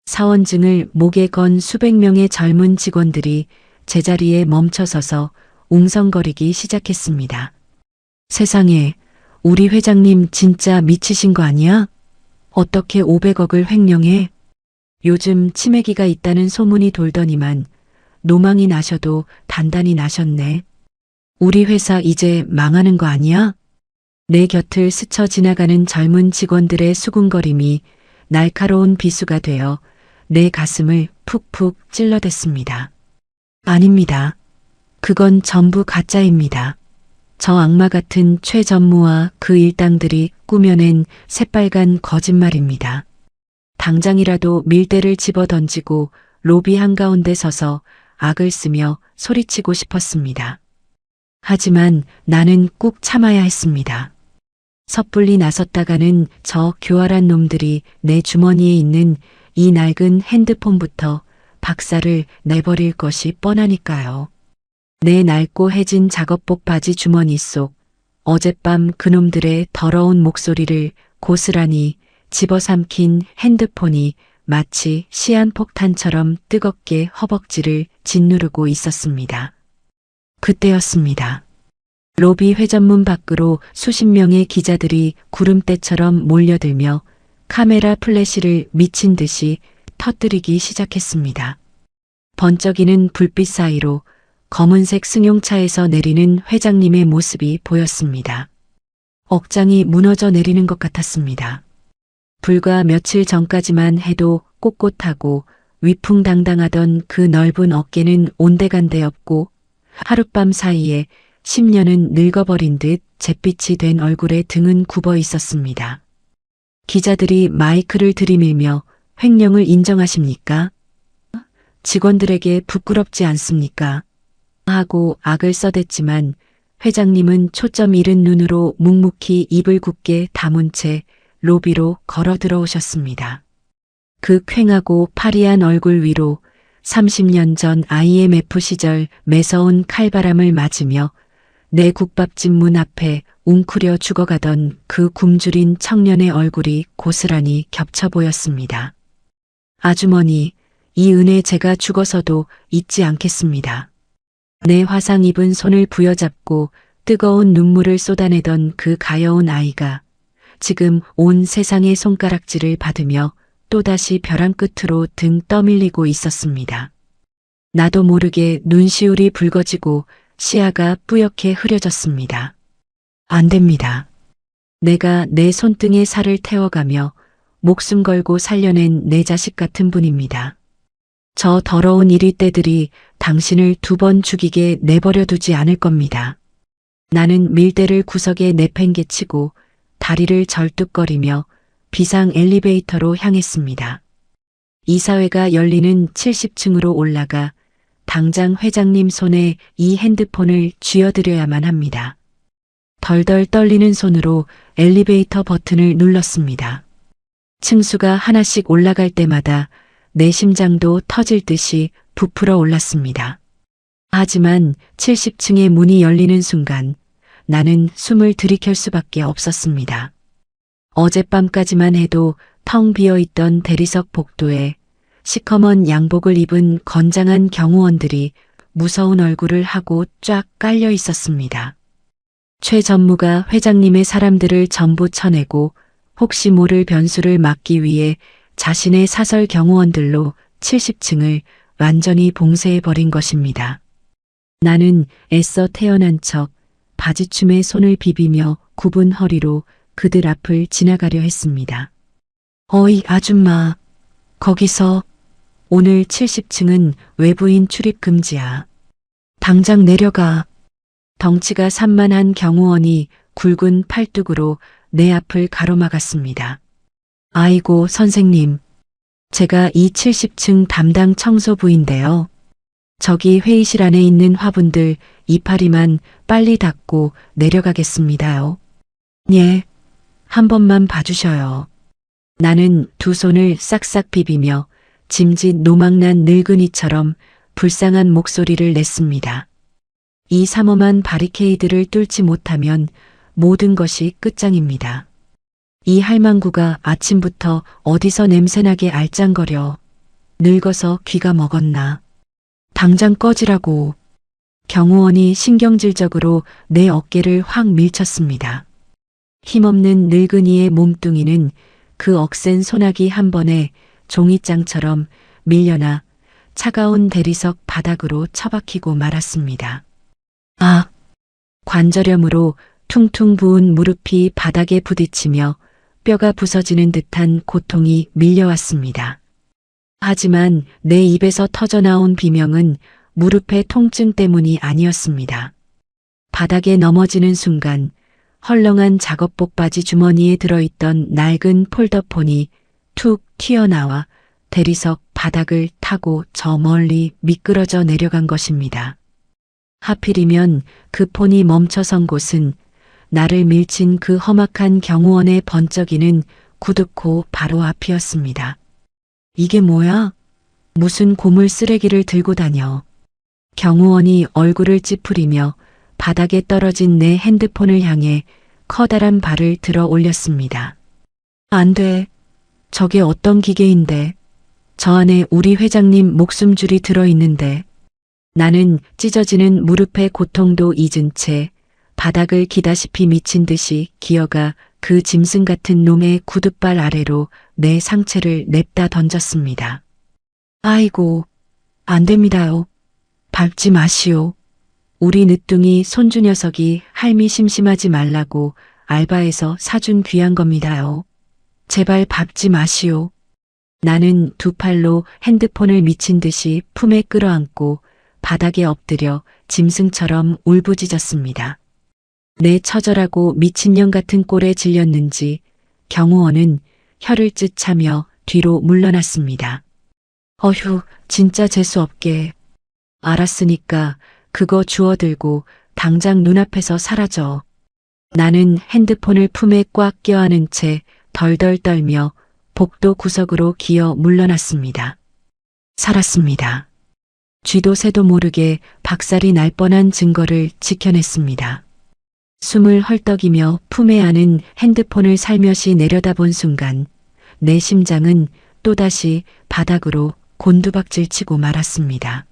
사원증을 목에 건 수백 명의 젊은 직원들이 제자리에 멈춰서서 웅성거리기 시작했습니다. 세상에, 우리 회장님 진짜 미치신 거 아니야? 어떻게 500억을 횡령해? 요즘 치매기가 있다는 소문이 돌더니만 노망이 나셔도 단단히 나셨네. 우리 회사 이제 망하는 거 아니야? 내 곁을 스쳐 지나가는 젊은 직원들의 수군거림이 날카로운 비수가 되어 내 가슴을 푹푹 찔러댔습니다. 아닙니다. 그건 전부 가짜입니다. 저 악마 같은 최 전무와 그 일당들이 꾸며낸 새빨간 거짓말입니다. 당장이라도 밀대를 집어던지고 로비 한가운데 서서 악을 쓰며 소리치고 싶었습니다. 하지만 나는 꾹 참아야 했습니다. 섣불리 나섰다가는 저 교활한 놈들이 내 주머니에 있는 이 낡은 핸드폰부터 박살을 내버릴 것이 뻔하니까요. 내 낡고 해진 작업복 바지 주머니 속 어젯밤 그놈들의 더러운 목소리를 고스란히 집어삼킨 핸드폰이 마치 시한폭탄처럼 뜨겁게 허벅지를 짓누르고 있었습니다. 그때였습니다. 로비 회전문 밖으로 수십 명의 기자들이 구름대처럼 몰려들며 카메라 플래시를 미친 듯이 터뜨리기 시작했습니다. 번쩍이는 불빛 사이로 검은색 승용차에서 내리는 회장님의 모습이 보였습니다. 억장이 무너져 내리는 것 같았습니다. 불과 며칠 전까지만 해도 꼿꼿하고 위풍당당하던 그 넓은 어깨는 온데간데 없고 하룻밤 사이에 10년은 늙어버린 듯 잿빛이 된 얼굴에 등은 굽어 있었습니다. 기자들이 마이크를 들이밀며 횡령을 인정하십니까? 직원들에게 부끄럽지 않습니까? 하고 악을 써댔지만 회장님은 초점 잃은 눈으로 묵묵히 입을 굳게 다문 채 로비로 걸어 들어오셨습니다. 그 퀭하고 파리한 얼굴 위로 30년 전 IMF 시절 매서운 칼바람을 맞으며 내 국밥집 문 앞에 웅크려 죽어가던 그 굶주린 청년의 얼굴이 고스란히 겹쳐 보였습니다. 아주머니, 이 은혜 제가 죽어서도 잊지 않겠습니다. 내 화상 입은 손을 부여잡고 뜨거운 눈물을 쏟아내던 그 가여운 아이가 지금 온 세상의 손가락질을 받으며 또다시 벼랑 끝으로 등 떠밀리고 있었습니다. 나도 모르게 눈시울이 붉어지고 시야가 뿌옇게 흐려졌습니다. 안 됩니다. 내가 내 손등에 살을 태워가며 목숨 걸고 살려낸 내 자식 같은 분입니다. 저 더러운 이리떼들이 당신을 2번 죽이게 내버려 두지 않을 겁니다. 나는 밀대를 구석에 내팽개치고 다리를 절뚝거리며 비상 엘리베이터로 향했습니다. 이사회가 열리는 70층으로 올라가 당장 회장님 손에 이 핸드폰을 쥐어드려야만 합니다. 덜덜 떨리는 손으로 엘리베이터 버튼을 눌렀습니다. 층수가 하나씩 올라갈 때마다 내 심장도 터질 듯이 부풀어 올랐습니다. 하지만 70층의 문이 열리는 순간 나는 숨을 들이킬 수밖에 없었습니다. 어젯밤까지만 해도 텅 비어있던 대리석 복도에 시커먼 양복을 입은 건장한 경호원들이 무서운 얼굴을 하고 쫙 깔려 있었습니다. 최 전무가 회장님의 사람들을 전부 쳐내고 혹시 모를 변수를 막기 위해 자신의 사설 경호원들로 70층을 완전히 봉쇄해버린 것입니다. 나는 애써 태어난 척 바지춤에 손을 비비며 굽은 허리로 그들 앞을 지나가려 했습니다. 어이 아줌마, 거기서 오늘 70층은 외부인 출입 금지야. 당장 내려가. 덩치가 산만한 경호원이 굵은 팔뚝으로 내 앞을 가로막았습니다. 아이고 선생님, 제가 이 70층 담당 청소부인데요. 저기 회의실 안에 있는 화분들 이파리만 빨리 닦고 내려가겠습니다요. 예, 한 번만 봐주셔요. 나는 두 손을 싹싹 비비며 짐짓 노망난 늙은이처럼 불쌍한 목소리를 냈습니다. 이 삼엄한 바리케이드를 뚫지 못하면 모든 것이 끝장입니다. 이 할망구가 아침부터 어디서 냄새나게 알짱거려. 늙어서 귀가 먹었나. 당장 꺼지라고. 경호원이 신경질적으로 내 어깨를 확 밀쳤습니다. 힘없는 늙은이의 몸뚱이는 그 억센 소나기 한 번에 종이장처럼 밀려나 차가운 대리석 바닥으로 처박히고 말았습니다. 아! 관절염으로 퉁퉁 부은 무릎이 바닥에 부딪히며 뼈가 부서지는 듯한 고통이 밀려왔습니다. 하지만 내 입에서 터져나온 비명은 무릎의 통증 때문이 아니었습니다. 바닥에 넘어지는 순간 헐렁한 작업복 바지 주머니에 들어있던 낡은 폴더폰이 툭 튀어나와 대리석 바닥을 타고 저 멀리 미끄러져 내려간 것입니다. 하필이면 그 폰이 멈춰선 곳은 나를 밀친 그 험악한 경호원의 번쩍이는 구두코 바로 앞이었습니다. 이게 뭐야? 무슨 고물 쓰레기를 들고 다녀. 경호원이 얼굴을 찌푸리며 바닥에 떨어진 내 핸드폰을 향해 커다란 발을 들어 올렸습니다. 안 돼. 저게 어떤 기계인데. 저 안에 우리 회장님 목숨줄이 들어있는데. 나는 찢어지는 무릎의 고통도 잊은 채 바닥을 기다시피 미친 듯이 기어가 그 짐승 같은 놈의 구둣발 아래로 내 상체를 냅다 던졌습니다. 아이고, 안 됩니다요. 밟지 마시오. 우리 늦둥이 손주 녀석이 할미 심심하지 말라고 알바에서 사준 귀한 겁니다요. 제발 밟지 마시오. 나는 두 팔로 핸드폰을 미친 듯이 품에 끌어안고 바닥에 엎드려 짐승처럼 울부짖었습니다. 내 처절하고 미친년 같은 꼴에 질렸는지 경호원은 혀를 찢차며 뒤로 물러났습니다. 어휴, 진짜 재수없게. 알았으니까 그거 주워들고 당장 눈앞에서 사라져. 나는 핸드폰을 품에 꽉 껴안은 채 덜덜 떨며 복도 구석으로 기어 물러났습니다. 살았습니다. 쥐도 새도 모르게 박살이 날 뻔한 증거를 지켜냈습니다. 숨을 헐떡이며 품에 안은 핸드폰을 살며시 내려다본 순간 내 심장은 또다시 바닥으로 곤두박질 치고 말았습니다.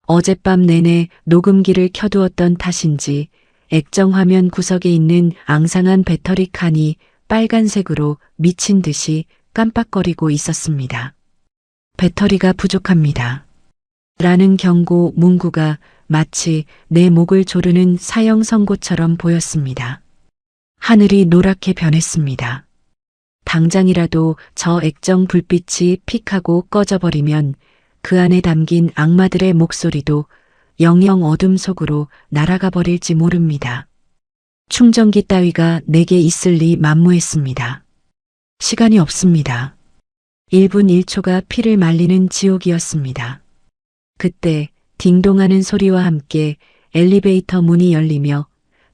어젯밤 내내 녹음기를 켜두었던 탓인지 액정 화면 구석에 있는 앙상한 배터리 칸이 빨간색으로 미친 듯이 깜빡거리고 있었습니다. 배터리가 부족합니다. 라는 경고 문구가 마치 내 목을 조르는 사형 선고처럼 보였습니다. 하늘이 노랗게 변했습니다. 당장이라도 저 액정 불빛이 픽하고 꺼져버리면 그 안에 담긴 악마들의 목소리도 영영 어둠 속으로 날아가 버릴지 모릅니다. 충전기 따위가 내게 있을 리 만무했습니다. 시간이 없습니다. 1분 1초가 피를 말리는 지옥이었습니다. 그때 딩동하는 소리와 함께 엘리베이터 문이 열리며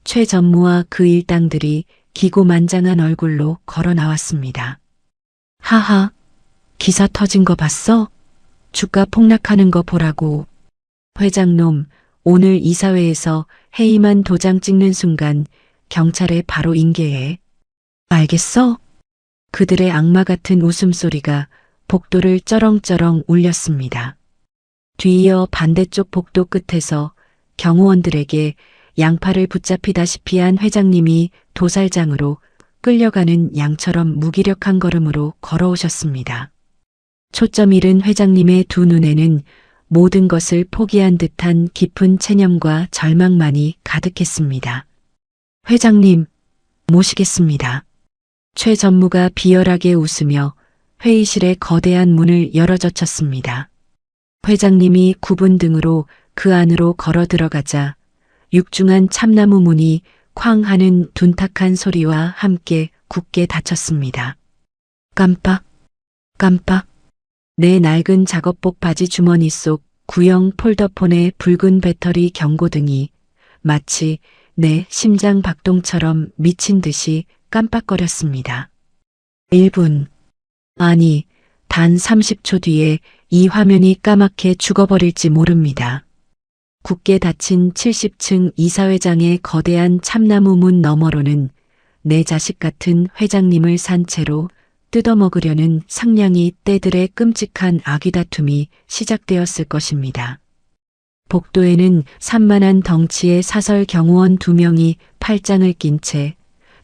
최 전무와 그 일당들이 기고만장한 얼굴로 걸어 나왔습니다. 하하, 기사 터진 거 봤어? 주가 폭락하는 거 보라고. 회장놈, 오늘 이사회에서 회의만 도장 찍는 순간 경찰에 바로 인계해. 알겠어? 그들의 악마 같은 웃음소리가 복도를 쩌렁쩌렁 울렸습니다. 뒤이어 반대쪽 복도 끝에서 경호원들에게 양팔을 붙잡히다시피 한 회장님이 도살장으로 끌려가는 양처럼 무기력한 걸음으로 걸어오셨습니다. 초점 잃은 회장님의 두 눈에는 모든 것을 포기한 듯한 깊은 체념과 절망만이 가득했습니다. 회장님, 모시겠습니다. 최 전무가 비열하게 웃으며 회의실의 거대한 문을 열어젖혔습니다. 회장님이 굽은 등으로 그 안으로 걸어 들어가자 육중한 참나무 문이 쾅 하는 둔탁한 소리와 함께 굳게 닫혔습니다. 깜빡, 깜빡. 내 낡은 작업복 바지 주머니 속 구형 폴더폰의 붉은 배터리 경고등이 마치 내 심장 박동처럼 미친 듯이 깜빡거렸습니다. 1분, 아니, 단 30초 뒤에 이 화면이 까맣게 죽어버릴지 모릅니다. 굳게 닫힌 70층 이사회장의 거대한 참나무 문 너머로는 내 자식 같은 회장님을 산 채로 뜯어먹으려는 상냥이 떼들의 끔찍한 아귀다툼이 시작되었을 것입니다. 복도에는 산만한 덩치의 사설 경호원 2명이 팔짱을 낀 채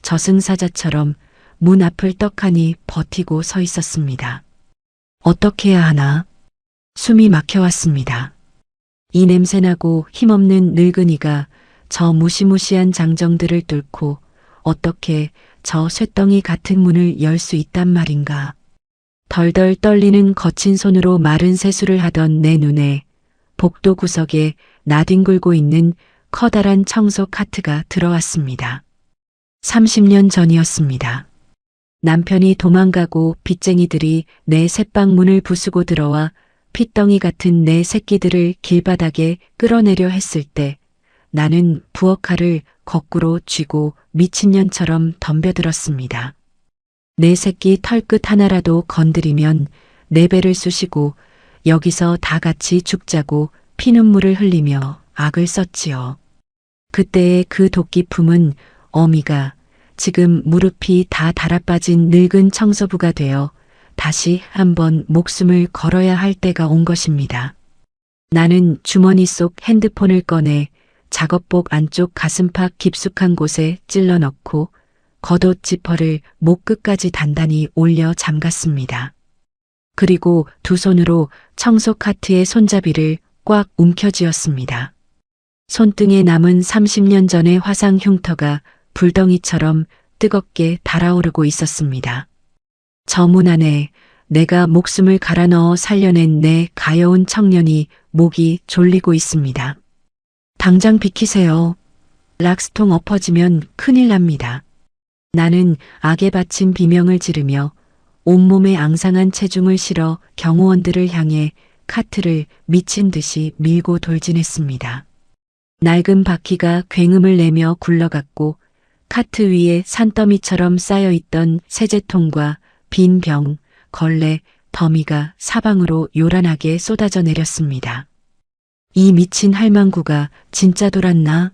저승사자처럼 문 앞을 떡하니 버티고 서 있었습니다. 어떻게 해야 하나? 숨이 막혀왔습니다. 이 냄새나고 힘없는 늙은이가 저 무시무시한 장정들을 뚫고 어떻게 저 쇳덩이 같은 문을 열 수 있단 말인가. 덜덜 떨리는 거친 손으로 마른 세수를 하던 내 눈에 복도 구석에 나뒹굴고 있는 커다란 청소 카트가 들어왔습니다. 30년 전이었습니다. 남편이 도망가고 빚쟁이들이 내 새빵 문을 부수고 들어와 핏덩이 같은 내 새끼들을 길바닥에 끌어내려 했을 때 나는 부엌칼을 거꾸로 쥐고 미친년처럼 덤벼들었습니다. 내 새끼 털끝 하나라도 건드리면 내 배를 쑤시고 여기서 다 같이 죽자고 피눈물을 흘리며 악을 썼지요. 그때의 그 도끼품은 어미가 지금 무릎이 다 달아빠진 늙은 청소부가 되어 다시 한번 목숨을 걸어야 할 때가 온 것입니다. 나는 주머니 속 핸드폰을 꺼내 작업복 안쪽 가슴팍 깊숙한 곳에 찔러 넣고 겉옷 지퍼를 목 끝까지 단단히 올려 잠갔습니다. 그리고 두 손으로 청소 카트의 손잡이를 꽉 움켜쥐었습니다. 손등에 남은 30년 전의 화상 흉터가 불덩이처럼 뜨겁게 달아오르고 있었습니다. 저 문 안에 내가 목숨을 갈아 넣어 살려낸 내 가여운 청년이 목이 졸리고 있습니다. 당장 비키세요. 락스통 엎어지면 큰일 납니다. 나는 악에 바친 비명을 지르며 온몸에 앙상한 체중을 실어 경호원들을 향해 카트를 미친 듯이 밀고 돌진했습니다. 낡은 바퀴가 굉음을 내며 굴러갔고 카트 위에 산더미처럼 쌓여있던 세제통과 빈 병, 걸레, 더미가 사방으로 요란하게 쏟아져 내렸습니다. 이 미친 할망구가 진짜 돌았나?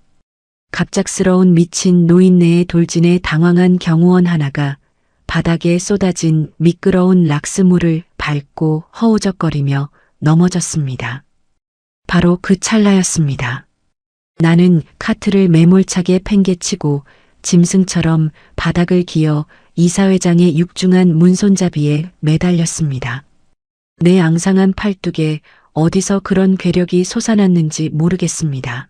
갑작스러운 미친 노인네의 돌진에 당황한 경호원 하나가 바닥에 쏟아진 미끄러운 락스물을 밟고 허우적거리며 넘어졌습니다. 바로 그 찰나였습니다. 나는 카트를 매몰차게 팽개치고 짐승처럼 바닥을 기어 이사회장의 육중한 문손잡이에 매달렸습니다. 내 앙상한 팔뚝에 어디서 그런 괴력이 솟아났는지 모르겠습니다.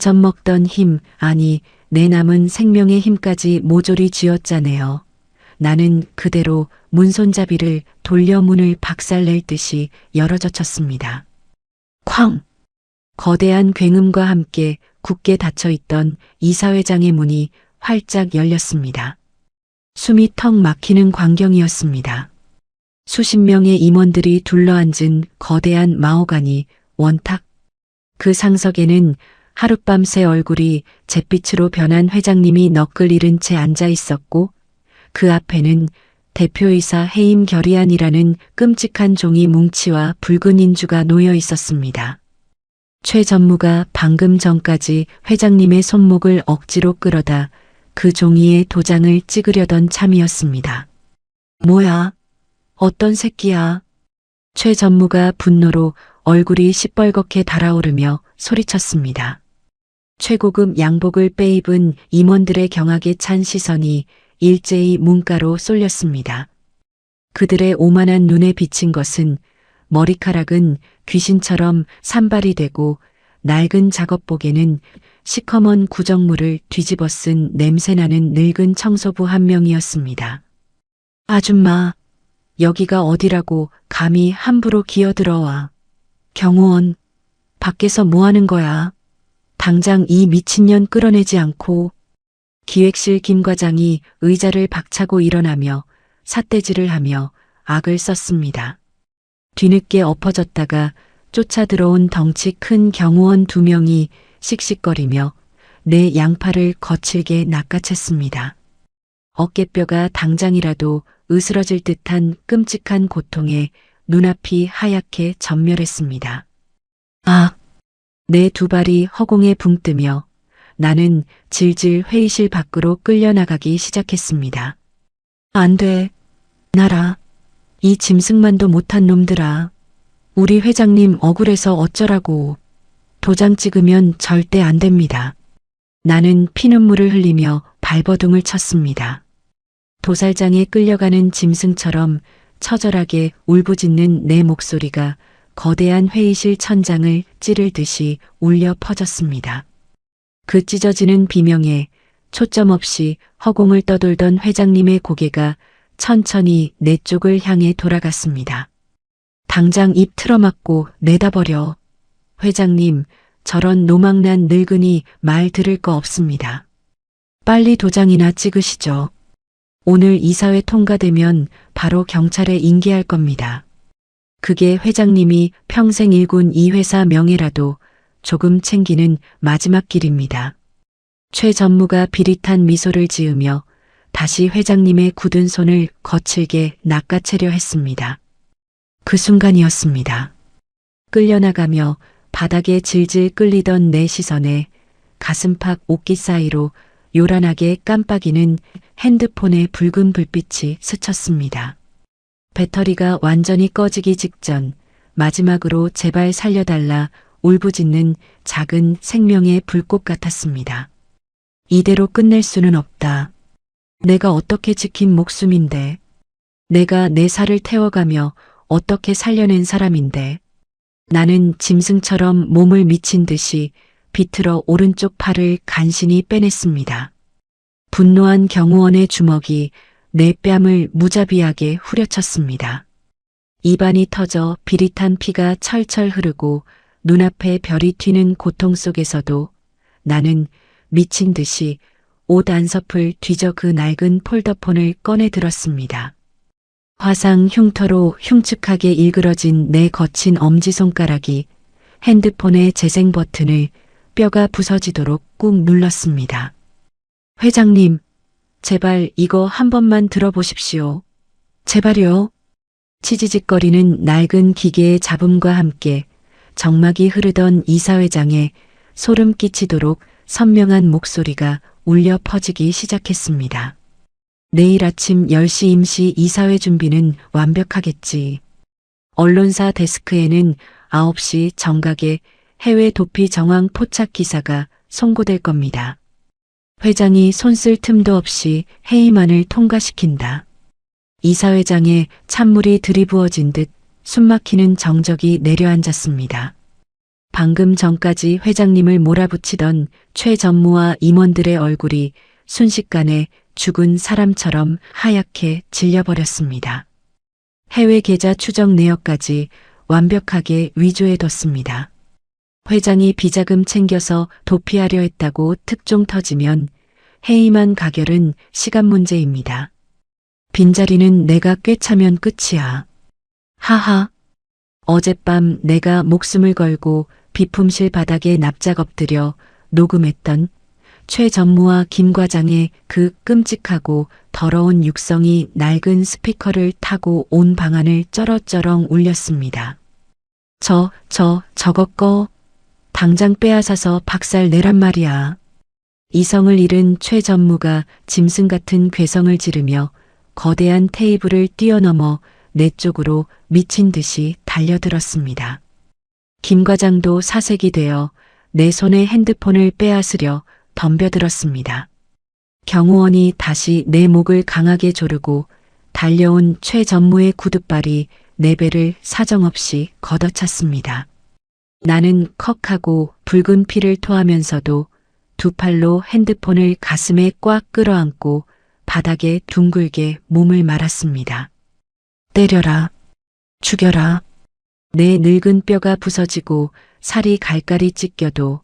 젖먹던 힘, 아니 내 남은 생명의 힘까지 모조리 쥐었자네요. 나는 그대로 문손잡이를 돌려 문을 박살낼 듯이 열어젖혔습니다. 쾅! 거대한 굉음과 함께 굳게 닫혀있던 이사회장의 문이 활짝 열렸습니다. 숨이 턱 막히는 광경이었습니다. 수십 명의 임원들이 둘러앉은 거대한 마호가니 원탁. 그 상석에는 하룻밤새 얼굴이 잿빛으로 변한 회장님이 너클 잃은 채 앉아 있었고 그 앞에는 대표이사 해임 결의안이라는 끔찍한 종이 뭉치와 붉은 인주가 놓여 있었습니다. 최 전무가 방금 전까지 회장님의 손목을 억지로 끌어다 그 종이에 도장을 찍으려던 참이었습니다. 뭐야? 어떤 새끼야? 최 전무가 분노로 얼굴이 시뻘겋게 달아오르며 소리쳤습니다. 최고급 양복을 빼입은 임원들의 경악에 찬 시선이 일제히 문가로 쏠렸습니다. 그들의 오만한 눈에 비친 것은 머리카락은 귀신처럼 산발이 되고 낡은 작업복에는 시커먼 구정물을 뒤집어 쓴 냄새나는 늙은 청소부 한 명이었습니다. 아줌마, 여기가 어디라고 감히 함부로 기어들어와. 경호원, 밖에서 뭐 하는 거야? 당장 이 미친년 끌어내지 않고. 기획실 김 과장이 의자를 박차고 일어나며 삿대질을 하며 악을 썼습니다. 뒤늦게 엎어졌다가 쫓아 들어온 덩치 큰 경호원 2명이 씩씩거리며 내 양팔을 거칠게 낚아챘습니다. 어깨뼈가 당장이라도 으스러질 듯한 끔찍한 고통에 눈앞이 하얗게 전멸했습니다. 아! 내 두 발이 허공에 붕 뜨며 나는 질질 회의실 밖으로 끌려나가기 시작했습니다. 안 돼. 나라. 이 짐승만도 못한 놈들아. 우리 회장님 억울해서 어쩌라고. 도장 찍으면 절대 안 됩니다. 나는 피눈물을 흘리며 발버둥을 쳤습니다. 도살장에 끌려가는 짐승처럼 처절하게 울부짖는 내 목소리가 거대한 회의실 천장을 찌를 듯이 울려 퍼졌습니다. 그 찢어지는 비명에 초점 없이 허공을 떠돌던 회장님의 고개가 천천히 내 쪽을 향해 돌아갔습니다. 당장 입 틀어막고 내다버려. 회장님, 저런 노망난 늙은이 말 들을 거 없습니다. 빨리 도장이나 찍으시죠. 오늘 이사회 통과되면 바로 경찰에 인계할 겁니다. 그게 회장님이 평생 일군 이 회사 명예라도 조금 챙기는 마지막 길입니다. 최 전무가 비릿한 미소를 지으며 다시 회장님의 굳은 손을 거칠게 낚아채려 했습니다. 그 순간이었습니다. 끌려나가며 바닥에 질질 끌리던 내 시선에 가슴팍 옷깃 사이로 요란하게 깜빡이는 핸드폰의 붉은 불빛이 스쳤습니다. 배터리가 완전히 꺼지기 직전 마지막으로 제발 살려달라 울부짖는 작은 생명의 불꽃 같았습니다. 이대로 끝낼 수는 없다. 내가 어떻게 지킨 목숨인데. 내가 내 살을 태워가며 어떻게 살려낸 사람인데. 나는 짐승처럼 몸을 미친 듯이 비틀어 오른쪽 팔을 간신히 빼냈습니다. 분노한 경호원의 주먹이 내 뺨을 무자비하게 후려쳤습니다. 입안이 터져 비릿한 피가 철철 흐르고 눈앞에 별이 튀는 고통 속에서도 나는 미친 듯이 옷 안섭을 뒤져 그 낡은 폴더폰을 꺼내 들었습니다. 화상 흉터로 흉측하게 일그러진 내 거친 엄지손가락이 핸드폰의 재생 버튼을 뼈가 부서지도록 꾹 눌렀습니다. 회장님, 제발 이거 한 번만 들어보십시오. 제발요. 치지직거리는 낡은 기계의 잡음과 함께 정막이 흐르던 이사회장의 소름 끼치도록 선명한 목소리가 울려 퍼지기 시작했습니다. 내일 아침 10시 임시 이사회 준비는 완벽하겠지. 언론사 데스크에는 9시 정각에 해외 도피 정황 포착 기사가 송고될 겁니다. 회장이 손쓸 틈도 없이 회의만을 통과시킨다. 이사회장의 찬물이 들이부어진 듯 숨막히는 정적이 내려앉았습니다. 방금 전까지 회장님을 몰아붙이던 최 전무와 임원들의 얼굴이 순식간에 죽은 사람처럼 하얗게 질려버렸습니다. 해외 계좌 추적 내역까지 완벽하게 위조해뒀습니다. 회장이 비자금 챙겨서 도피하려 했다고 특종 터지면 해임한 가결은 시간 문제입니다. 빈자리는 내가 꿰차면 끝이야. 하하. 어젯밤 내가 목숨을 걸고 비품실 바닥에 납작 엎드려 녹음했던 최 전무와 김 과장의 그 끔찍하고 더러운 육성이 낡은 스피커를 타고 온 방안을 쩌렁쩌렁 울렸습니다. 저거 꺼. 당장 빼앗아서 박살 내란 말이야. 이성을 잃은 최 전무가 짐승 같은 괴성을 지르며 거대한 테이블을 뛰어넘어 내 쪽으로 미친 듯이 달려들었습니다. 김 과장도 사색이 되어 내 손에 핸드폰을 빼앗으려 덤벼들었습니다. 경호원이 다시 내 목을 강하게 조르고 달려온 최 전무의 구둣발이 내 배를 사정없이 걷어찼습니다. 나는 컥하고 붉은 피를 토하면서도 두 팔로 핸드폰을 가슴에 꽉 끌어안고 바닥에 둥글게 몸을 말았습니다. 때려라. 죽여라. 내 늙은 뼈가 부서지고 살이 갈갈이 찢겨도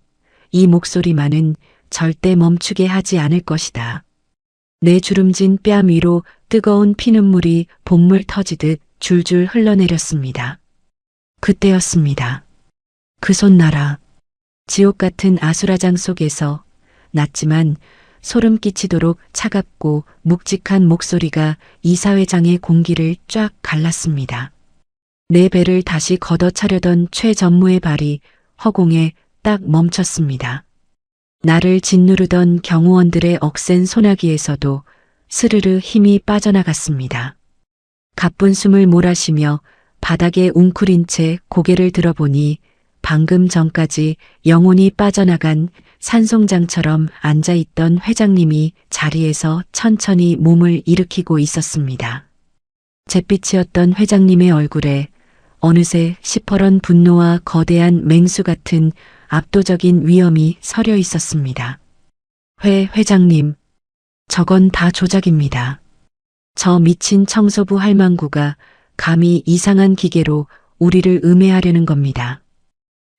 이 목소리만은 절대 멈추게 하지 않을 것이다. 내 주름진 뺨 위로 뜨거운 피눈물이 봇물 터지듯 줄줄 흘러내렸습니다. 그때였습니다. 그 손 놔라. 지옥 같은 아수라장 속에서 낮지만 소름 끼치도록 차갑고 묵직한 목소리가 이사회장의 공기를 쫙 갈랐습니다. 내 배를 다시 걷어차려던 최 전무의 발이 허공에 딱 멈췄습니다. 나를 짓누르던 경호원들의 억센 소나기에서도 스르르 힘이 빠져나갔습니다. 가쁜 숨을 몰아쉬며 바닥에 웅크린 채 고개를 들어보니 방금 전까지 영혼이 빠져나간 산송장처럼 앉아있던 회장님이 자리에서 천천히 몸을 일으키고 있었습니다. 잿빛이었던 회장님의 얼굴에 어느새 시퍼런 분노와 거대한 맹수 같은 압도적인 위엄이 서려 있었습니다. 회장님, 저건 다 조작입니다. 저 미친 청소부 할망구가 감히 이상한 기계로 우리를 음해하려는 겁니다.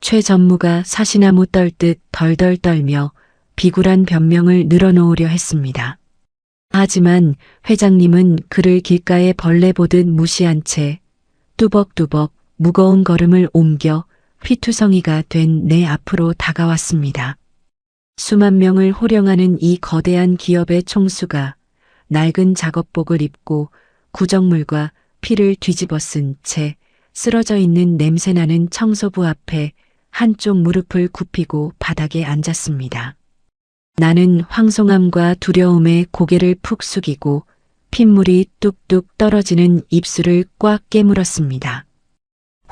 최 전무가 사시나무 떨듯 덜덜 떨며 비굴한 변명을 늘어놓으려 했습니다. 하지만 회장님은 그를 길가에 벌레 보듯 무시한 채 뚜벅뚜벅 무거운 걸음을 옮겨 피투성이가 된 내 앞으로 다가왔습니다. 수만 명을 호령하는 이 거대한 기업의 총수가 낡은 작업복을 입고 구정물과 피를 뒤집어 쓴 채 쓰러져 있는 냄새나는 청소부 앞에 한쪽 무릎을 굽히고 바닥에 앉았습니다. 나는 황송함과 두려움에 고개를 푹 숙이고 핏물이 뚝뚝 떨어지는 입술을 꽉 깨물었습니다.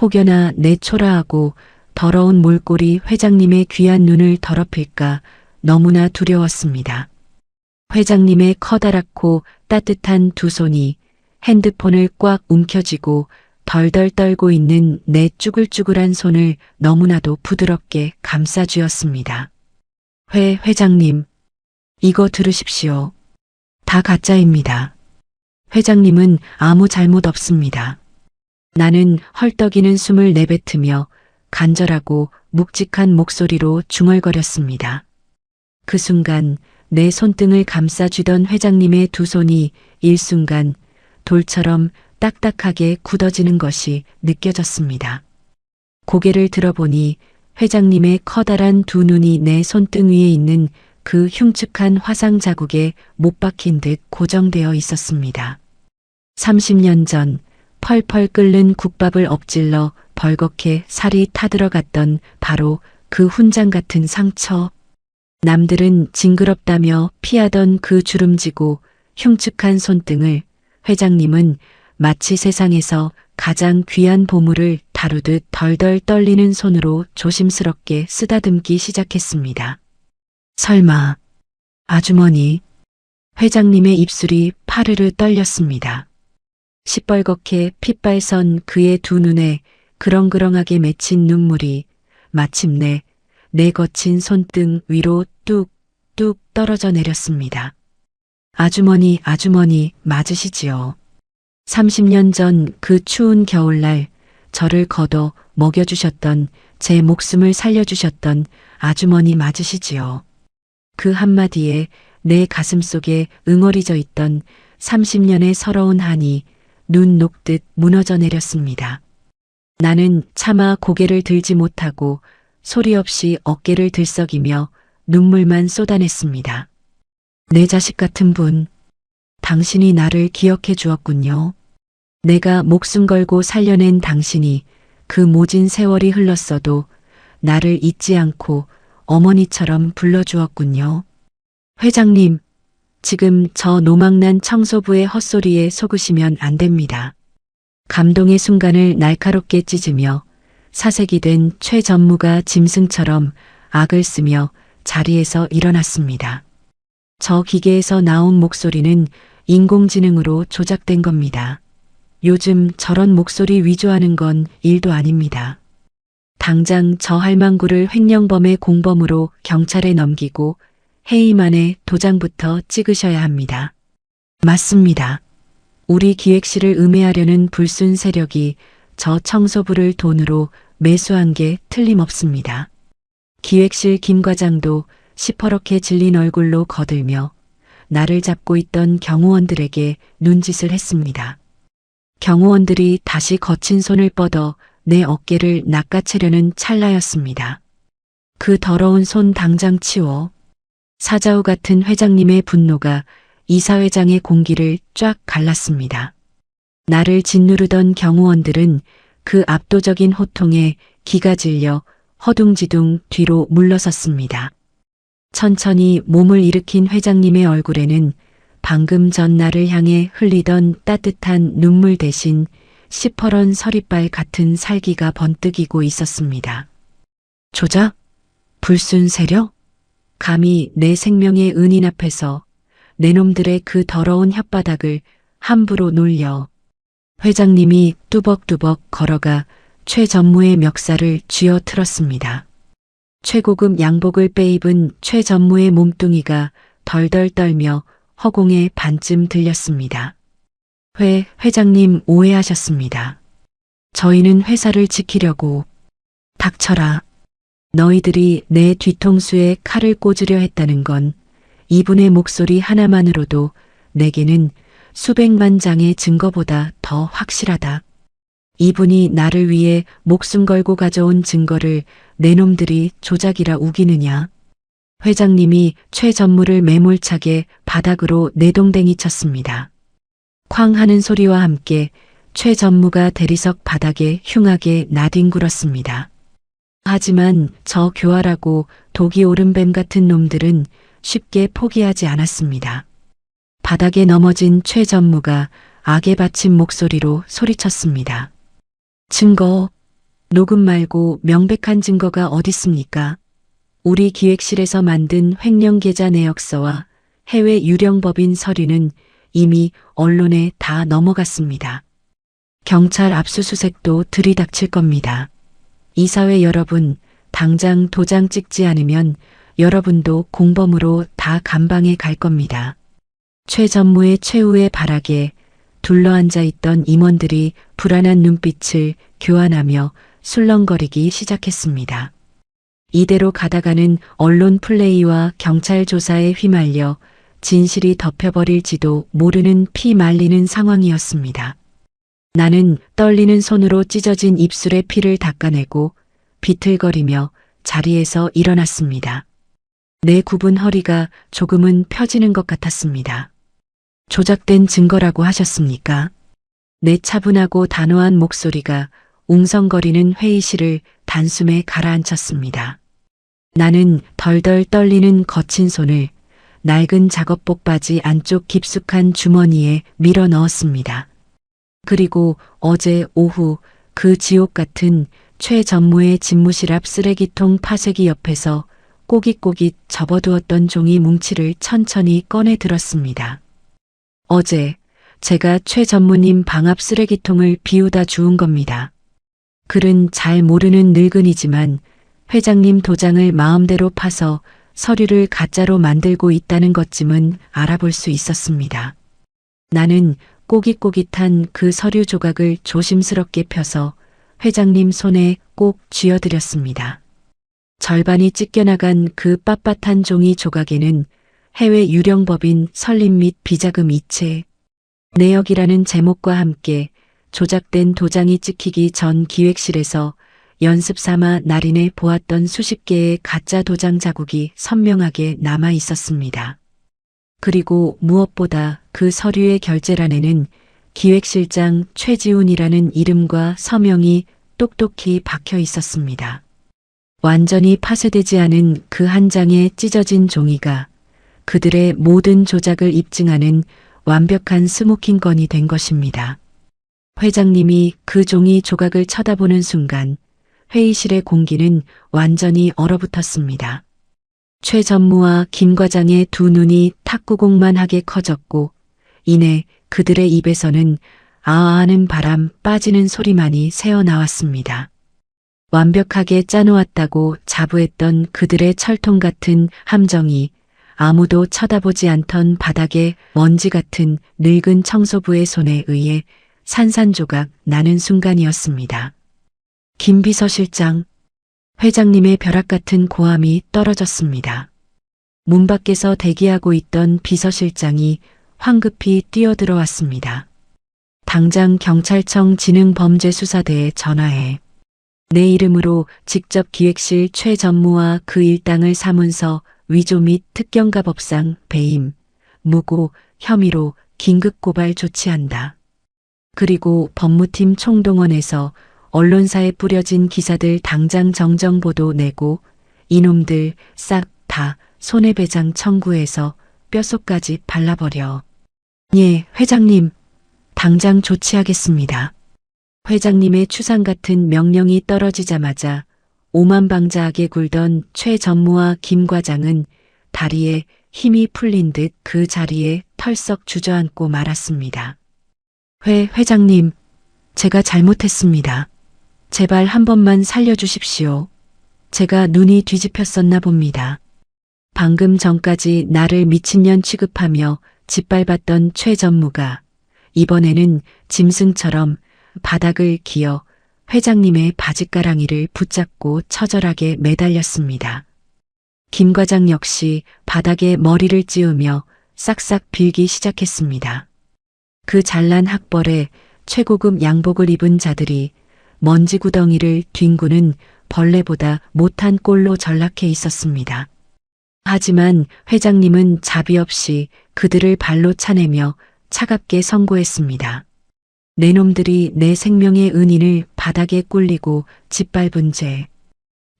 혹여나 내 초라하고 더러운 몰골이 회장님의 귀한 눈을 더럽힐까 너무나 두려웠습니다. 회장님의 커다랗고 따뜻한 두 손이 핸드폰을 꽉 움켜쥐고 덜덜 떨고 있는 내 쭈글쭈글한 손을 너무나도 부드럽게 감싸쥐었습니다. 회장님, 이거 들으십시오. 다 가짜입니다. 회장님은 아무 잘못 없습니다. 나는 헐떡이는 숨을 내뱉으며 간절하고 묵직한 목소리로 중얼거렸습니다. 그 순간 내 손등을 감싸주던 회장님의 두 손이 일순간 돌처럼 딱딱하게 굳어지는 것이 느껴졌습니다. 고개를 들어보니 회장님의 커다란 두 눈이 내 손등 위에 있는 그 흉측한 화상 자국에 못 박힌 듯 고정되어 있었습니다. 30년 전 펄펄 끓는 국밥을 엎질러 벌겋게 살이 타들어갔던 바로 그 훈장 같은 상처. 남들은 징그럽다며 피하던 그 주름지고 흉측한 손등을 회장님은 마치 세상에서 가장 귀한 보물을 다루듯 덜덜 떨리는 손으로 조심스럽게 쓰다듬기 시작했습니다. 설마, 아주머니. 회장님의 입술이 파르르 떨렸습니다. 시뻘겋게 핏발선 그의 두 눈에 그렁그렁하게 맺힌 눈물이 마침내 내 거친 손등 위로 뚝뚝 떨어져 내렸습니다. 아주머니 맞으시지요. 30년 전 그 추운 겨울날 저를 걷어 먹여주셨던, 제 목숨을 살려주셨던 아주머니 맞으시지요. 그 한마디에 내 가슴속에 응어리져 있던 30년의 서러운 한이 눈 녹듯 무너져 내렸습니다. 나는 차마 고개를 들지 못하고 소리 없이 어깨를 들썩이며 눈물만 쏟아냈습니다. 내 자식 같은 분, 당신이 나를 기억해 주었군요. 내가 목숨 걸고 살려낸 당신이 그 모진 세월이 흘렀어도 나를 잊지 않고 어머니처럼 불러주었군요. 회장님, 지금 저 노망난 청소부의 헛소리에 속으시면 안 됩니다. 감동의 순간을 날카롭게 찢으며 사색이 된 최 전무가 짐승처럼 악을 쓰며 자리에서 일어났습니다. 저 기계에서 나온 목소리는 인공지능으로 조작된 겁니다. 요즘 저런 목소리 위조하는 건 일도 아닙니다. 당장 저 할망구를 횡령범의 공범으로 경찰에 넘기고 해임 안에 도장부터 찍으셔야 합니다. 맞습니다. 우리 기획실을 음해하려는 불순 세력이 저 청소부를 돈으로 매수한 게 틀림없습니다. 기획실 김 과장도 시퍼렇게 질린 얼굴로 거들며 나를 잡고 있던 경호원들에게 눈짓을 했습니다. 경호원들이 다시 거친 손을 뻗어 내 어깨를 낚아채려는 찰나였습니다. 그 더러운 손 당장 치워. 사자우 같은 회장님의 분노가 이사회장의 공기를 쫙 갈랐습니다. 나를 짓누르던 경호원들은 그 압도적인 호통에 기가 질려 허둥지둥 뒤로 물러섰습니다. 천천히 몸을 일으킨 회장님의 얼굴에는 방금 전 나를 향해 흘리던 따뜻한 눈물 대신 시퍼런 서리빨 같은 살기가 번뜩이고 있었습니다. 조작? 불순 세력? 감히 내 생명의 은인 앞에서 내 놈들의 그 더러운 혓바닥을 함부로 놀려. 회장님이 뚜벅뚜벅 걸어가 최 전무의 멱살을 쥐어 틀었습니다. 최고급 양복을 빼입은 최 전무의 몸뚱이가 덜덜 떨며 허공에 반쯤 들렸습니다. 회장님 오해하셨습니다. 저희는 회사를 지키려고. 닥쳐라. 너희들이 내 뒤통수에 칼을 꽂으려 했다는 건 이분의 목소리 하나만으로도 내게는 수백만 장의 증거보다 더 확실하다. 이분이 나를 위해 목숨 걸고 가져온 증거를 내 놈들이 조작이라 우기느냐. 회장님이 최 전무를 매몰차게 바닥으로 내동댕이 쳤습니다. 쾅 하는 소리와 함께 최 전무가 대리석 바닥에 흉하게 나뒹굴었습니다. 하지만 저 교활하고 독이 오른 뱀 같은 놈들은 쉽게 포기하지 않았습니다. 바닥에 넘어진 최 전무가 악에 바친 목소리로 소리쳤습니다. 증거, 녹음 말고 명백한 증거가 어딨습니까? 우리 기획실에서 만든 횡령 계좌 내역서와 해외 유령법인 서류는 이미 언론에 다 넘어갔습니다. 경찰 압수수색도 들이닥칠 겁니다. 이사회 여러분, 당장 도장 찍지 않으면 여러분도 공범으로 다 감방에 갈 겁니다. 최 전무의 최후의 발악에 둘러앉아 있던 임원들이 불안한 눈빛을 교환하며 술렁거리기 시작했습니다. 이대로 가다가는 언론 플레이와 경찰 조사에 휘말려 진실이 덮여버릴지도 모르는 피 말리는 상황이었습니다. 나는 떨리는 손으로 찢어진 입술의 피를 닦아내고 비틀거리며 자리에서 일어났습니다. 내 굽은 허리가 조금은 펴지는 것 같았습니다. 조작된 증거라고 하셨습니까? 내 차분하고 단호한 목소리가 웅성거리는 회의실을 단숨에 가라앉혔습니다. 나는 덜덜 떨리는 거친 손을 낡은 작업복 바지 안쪽 깊숙한 주머니에 밀어 넣었습니다. 그리고 어제 오후 그 지옥 같은 최 전무의 집무실 앞 쓰레기통 파쇄기 옆에서 꼬깃꼬깃 접어두었던 종이 뭉치를 천천히 꺼내 들었습니다. 어제 제가 최 전무님 방 앞 쓰레기통을 비우다 주운 겁니다. 글은 잘 모르는 늙은이지만 회장님 도장을 마음대로 파서 서류를 가짜로 만들고 있다는 것쯤은 알아볼 수 있었습니다. 나는 꼬깃꼬깃한 그 서류 조각을 조심스럽게 펴서 회장님 손에 꼭 쥐어드렸습니다. 절반이 찢겨나간 그 빳빳한 종이 조각에는 해외 유령 법인 설립 및 비자금 이체, 내역이라는 제목과 함께 조작된 도장이 찍히기 전 기획실에서 연습 삼아 날인해 보았던 수십 개의 가짜 도장 자국이 선명하게 남아 있었습니다. 그리고 무엇보다 그 서류의 결제란에는 기획실장 최지훈이라는 이름과 서명이 똑똑히 박혀 있었습니다. 완전히 파쇄되지 않은 그 한 장의 찢어진 종이가 그들의 모든 조작을 입증하는 완벽한 스모킹건이 된 것입니다. 회장님이 그 종이 조각을 쳐다보는 순간 회의실의 공기는 완전히 얼어붙었습니다. 최 전무와 김 과장의 두 눈이 탁구공만하게 커졌고 이내 그들의 입에서는 아아하는 바람 빠지는 소리만이 새어나왔습니다. 완벽하게 짜놓았다고 자부했던 그들의 철통 같은 함정이 아무도 쳐다보지 않던 바닥의 먼지 같은 늙은 청소부의 손에 의해 산산조각 나는 순간이었습니다. 김 비서실장, 회장님의 벼락 같은 고함이 떨어졌습니다. 문 밖에서 대기하고 있던 비서실장이 황급히 뛰어들어왔습니다. 당장 경찰청 지능범죄수사대에 전화해 내 이름으로 직접 기획실 최 전무와 그 일당을 사문서 위조 및 특경가법상 배임, 무고, 혐의로 긴급 고발 조치한다. 그리고 법무팀 총동원해서 언론사에 뿌려진 기사들 당장 정정보도 내고 이놈들 싹 다 손해배상 청구해서 뼛속까지 발라버려. 예, 회장님. 당장 조치하겠습니다. 회장님의 추상 같은 명령이 떨어지자마자 오만방자하게 굴던 최 전무와 김 과장은 다리에 힘이 풀린 듯 그 자리에 털썩 주저앉고 말았습니다. 회장님, 제가 잘못했습니다. 제발 한 번만 살려주십시오. 제가 눈이 뒤집혔었나 봅니다. 방금 전까지 나를 미친년 취급하며 짓밟았던 최 전무가 이번에는 짐승처럼 바닥을 기어 회장님의 바짓가랑이를 붙잡고 처절하게 매달렸습니다. 김 과장 역시 바닥에 머리를 찌우며 싹싹 빌기 시작했습니다. 그 잘난 학벌에 최고급 양복을 입은 자들이 먼지 구덩이를 뒹구는 벌레보다 못한 꼴로 전락해 있었습니다. 하지만 회장님은 자비 없이 그들을 발로 차내며 차갑게 선고했습니다. 내 놈들이 내 생명의 은인을 바닥에 꿀리고 짓밟은 죄.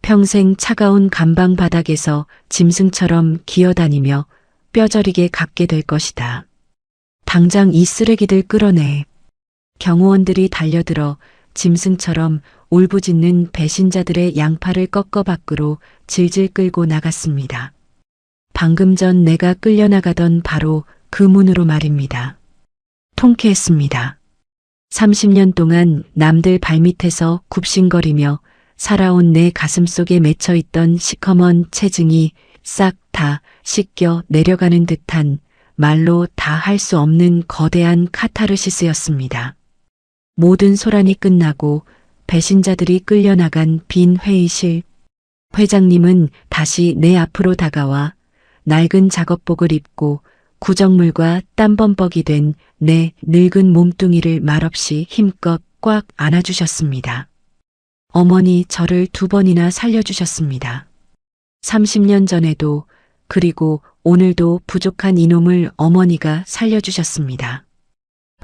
평생 차가운 감방 바닥에서 짐승처럼 기어다니며 뼈저리게 갚게 될 것이다. 당장 이 쓰레기들 끌어내. 경호원들이 달려들어 짐승처럼 울부짖는 배신자들의 양팔을 꺾어 밖으로 질질 끌고 나갔습니다. 방금 전 내가 끌려나가던 바로 그 문으로 말입니다. 통쾌했습니다. 30년 동안 남들 발밑에서 굽신거리며 살아온 내 가슴속에 맺혀있던 시커먼 체증이 싹 다 씻겨 내려가는 듯한 말로 다 할 수 없는 거대한 카타르시스였습니다. 모든 소란이 끝나고 배신자들이 끌려나간 빈 회의실. 회장님은 다시 내 앞으로 다가와 낡은 작업복을 입고 구정물과 땀범벅이 된 내 늙은 몸뚱이를 말없이 힘껏 꽉 안아주셨습니다. 어머니 저를 2번이나 살려주셨습니다. 30년 전에도 그리고 오늘도 부족한 이놈을 어머니가 살려주셨습니다.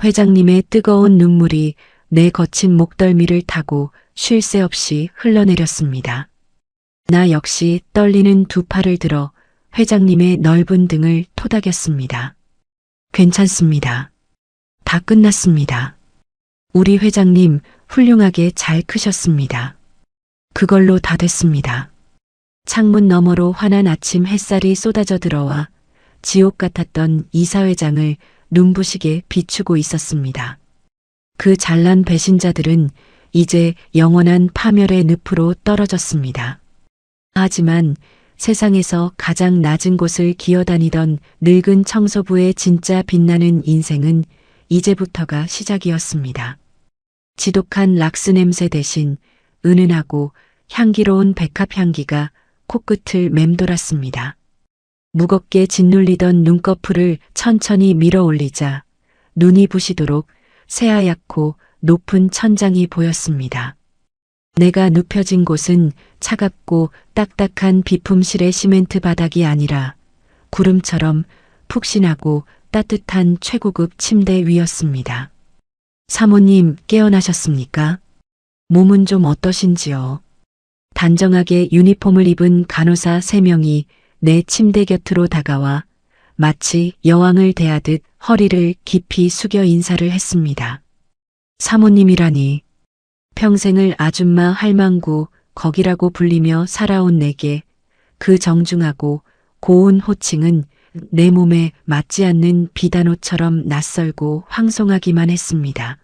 회장님의 뜨거운 눈물이 내 거친 목덜미를 타고 쉴 새 없이 흘러내렸습니다. 나 역시 떨리는 2팔을 들어 회장님의 넓은 등을 토닥였습니다. 괜찮습니다. 다 끝났습니다. 우리 회장님 훌륭하게 잘 크셨습니다. 그걸로 다 됐습니다. 창문 너머로 환한 아침 햇살이 쏟아져 들어와 지옥 같았던 이사회장을 눈부시게 비추고 있었습니다. 그 잘난 배신자들은 이제 영원한 파멸의 늪으로 떨어졌습니다. 하지만 세상에서 가장 낮은 곳을 기어다니던 늙은 청소부의 진짜 빛나는 인생은 이제부터가 시작이었습니다. 지독한 락스 냄새 대신 은은하고 향기로운 백합 향기가 코끝을 맴돌았습니다. 무겁게 짓눌리던 눈꺼풀을 천천히 밀어 올리자 눈이 부시도록 새하얗고 높은 천장이 보였습니다. 내가 눕혀진 곳은 차갑고 딱딱한 비품실의 시멘트 바닥이 아니라 구름처럼 푹신하고 따뜻한 최고급 침대 위였습니다. 사모님 깨어나셨습니까? 몸은 좀 어떠신지요? 단정하게 유니폼을 입은 간호사 3명이 내 침대 곁으로 다가와 마치 여왕을 대하듯 허리를 깊이 숙여 인사를 했습니다. 사모님이라니. 평생을 아줌마 할망구 거기라고 불리며 살아온 내게 그 정중하고 고운 호칭은 내 몸에 맞지 않는 비단옷처럼 낯설고 황송하기만 했습니다.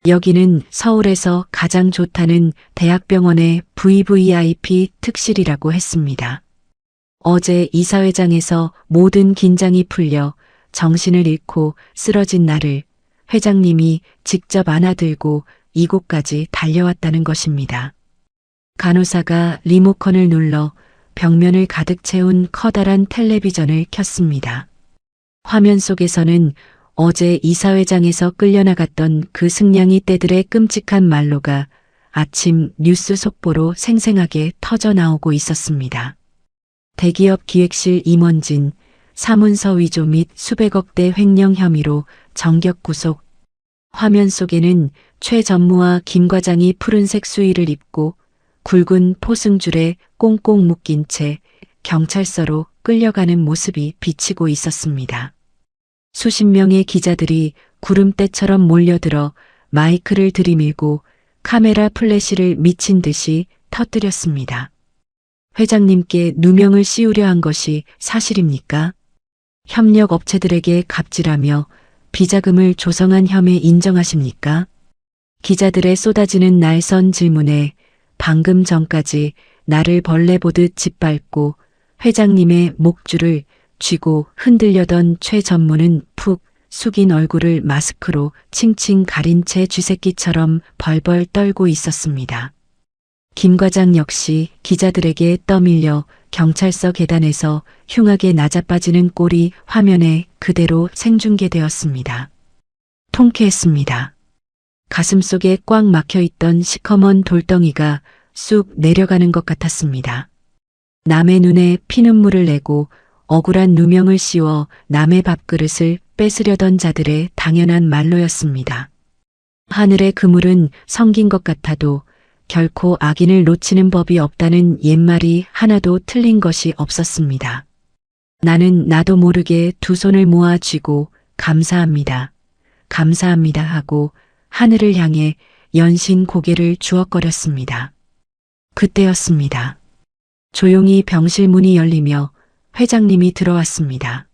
여기는 서울에서 가장 좋다는 대학병원의 VVIP 특실이라고 했습니다. 어제 이사회장에서 모든 긴장이 풀려 정신을 잃고 쓰러진 나를 회장님이 직접 안아들고 이곳까지 달려왔다는 것입니다. 간호사가 리모컨을 눌러 벽면을 가득 채운 커다란 텔레비전을 켰습니다. 화면 속에서는 어제 이사회장에서 끌려나갔던 그 승냥이 떼들의 끔찍한 말로가 아침 뉴스 속보로 생생하게 터져 나오고 있었습니다. 대기업 기획실 임원진, 사문서 위조 및 수백억 대 횡령 혐의로 정격 구속. 화면 속에는 최 전무와 김 과장이 푸른색 수의를 입고 굵은 포승줄에 꽁꽁 묶인 채 경찰서로 끌려가는 모습이 비치고 있었습니다. 수십 명의 기자들이 구름대처럼 몰려들어 마이크를 들이밀고 카메라 플래시를 미친 듯이 터뜨렸습니다. 회장님께 누명을 씌우려 한 것이 사실입니까? 협력 업체들에게 갑질하며 비자금을 조성한 혐의 인정하십니까? 기자들의 쏟아지는 날선 질문에 방금 전까지 나를 벌레 보듯 짓밟고 회장님의 목줄을 쥐고 흔들려던 최 전무는 푹 숙인 얼굴을 마스크로 칭칭 가린 채 쥐새끼처럼 벌벌 떨고 있었습니다. 김 과장 역시 기자들에게 떠밀려 경찰서 계단에서 흉하게 낮아빠지는 꼴이 화면에 그대로 생중계되었습니다. 통쾌했습니다. 가슴속에 꽉 막혀있던 시커먼 돌덩이가 쑥 내려가는 것 같았습니다. 남의 눈에 피눈물을 내고 억울한 누명을 씌워 남의 밥그릇을 뺏으려던 자들의 당연한 말로였습니다. 하늘의 그물은 성긴 것 같아도 결코 악인을 놓치는 법이 없다는 옛말이 하나도 틀린 것이 없었습니다. 나는 나도 모르게 2 손을 모아 쥐고 감사합니다. 감사합니다 하고 하늘을 향해 연신 고개를 주걱거렸습니다. 그때였습니다. 조용히 병실 문이 열리며 회장님이 들어왔습니다.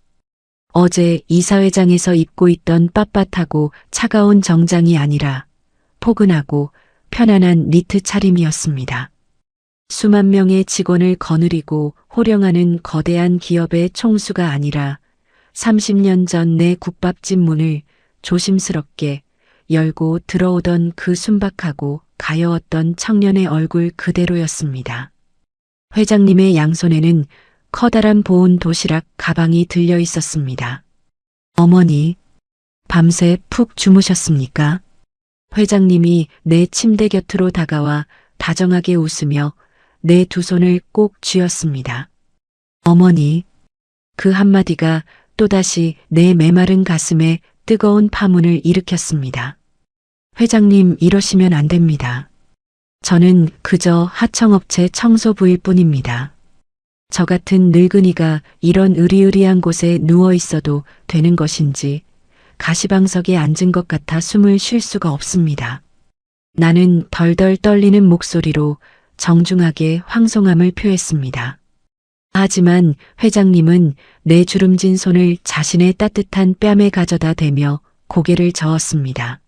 어제 이사회장에서 입고 있던 빳빳하고 차가운 정장이 아니라 포근하고 편안한 니트 차림이었습니다. 수만 명의 직원을 거느리고 호령하는 거대한 기업의 총수가 아니라 30년 전 내 국밥집 문을 조심스럽게 열고 들어오던 그 순박하고 가여웠던 청년의 얼굴 그대로였습니다. 회장님의 양손에는 커다란 보온 도시락 가방이 들려 있었습니다. 어머니, 밤새 푹 주무셨습니까? 회장님이 내 침대 곁으로 다가와 다정하게 웃으며 내 두 손을 꼭 쥐었습니다. 어머니, 그 한마디가 또다시 내 메마른 가슴에 뜨거운 파문을 일으켰습니다. 회장님, 이러시면 안 됩니다. 저는 그저 하청업체 청소부일 뿐입니다. 저 같은 늙은이가 이런 으리으리한 곳에 누워 있어도 되는 것인지 가시방석에 앉은 것 같아 숨을 쉴 수가 없습니다. 나는 덜덜 떨리는 목소리로 정중하게 황송함을 표했습니다. 하지만 회장님은 내 주름진 손을 자신의 따뜻한 뺨에 가져다 대며 고개를 저었습니다.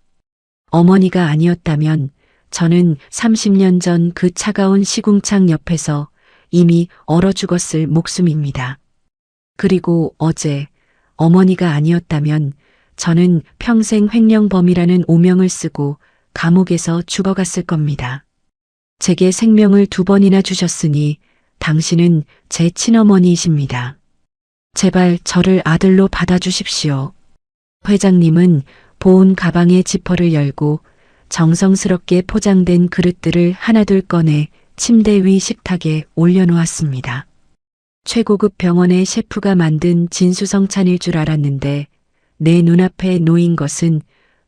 어머니가 아니었다면 저는 30년 전 그 차가운 시궁창 옆에서 이미 얼어 죽었을 목숨입니다. 그리고 어제 어머니가 아니었다면 저는 평생 횡령범이라는 오명을 쓰고 감옥에서 죽어갔을 겁니다. 제게 생명을 2번이나 주셨으니 당신은 제 친어머니이십니다. 제발 저를 아들로 받아주십시오. 회장님은 보온 가방의 지퍼를 열고 정성스럽게 포장된 그릇들을 하나둘 꺼내 침대 위 식탁에 올려놓았습니다. 최고급 병원의 셰프가 만든 진수성찬일 줄 알았는데 내 눈앞에 놓인 것은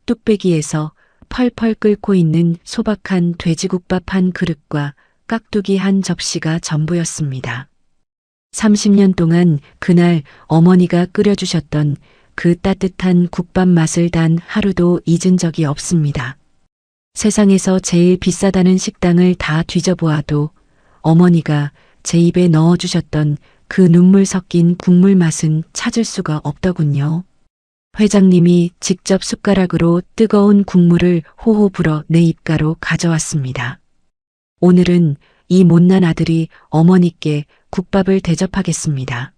뚝배기에서 펄펄 끓고 있는 소박한 돼지국밥 한 그릇과 깍두기 한 접시가 전부였습니다. 30년 동안 그날 어머니가 끓여주셨던 그 따뜻한 국밥 맛을 단 하루도 잊은 적이 없습니다. 세상에서 제일 비싸다는 식당을 다 뒤져보아도 어머니가 제 입에 넣어주셨던 그 눈물 섞인 국물 맛은 찾을 수가 없더군요. 회장님이 직접 숟가락으로 뜨거운 국물을 호호 불어 내 입가로 가져왔습니다. 오늘은 이 못난 아들이 어머니께 국밥을 대접하겠습니다.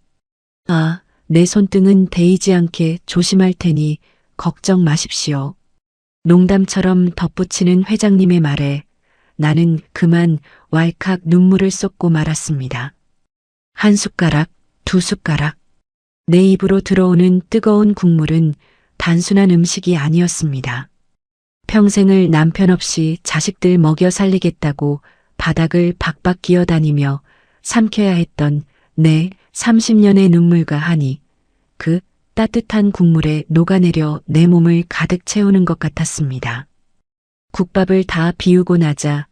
아, 내 손등은 데이지 않게 조심할 테니 걱정 마십시오. 농담처럼 덧붙이는 회장님의 말에 나는 그만 왈칵 눈물을 쏟고 말았습니다. 한 숟가락, 2숟가락. 내 입으로 들어오는 뜨거운 국물은 단순한 음식이 아니었습니다. 평생을 남편 없이 자식들 먹여 살리겠다고 바닥을 박박 기어다니며 삼켜야 했던 내 30년의 눈물과 한이 그 따뜻한 국물에 녹아내려 내 몸을 가득 채우는 것 같았습니다. 국밥을 다 비우고 나자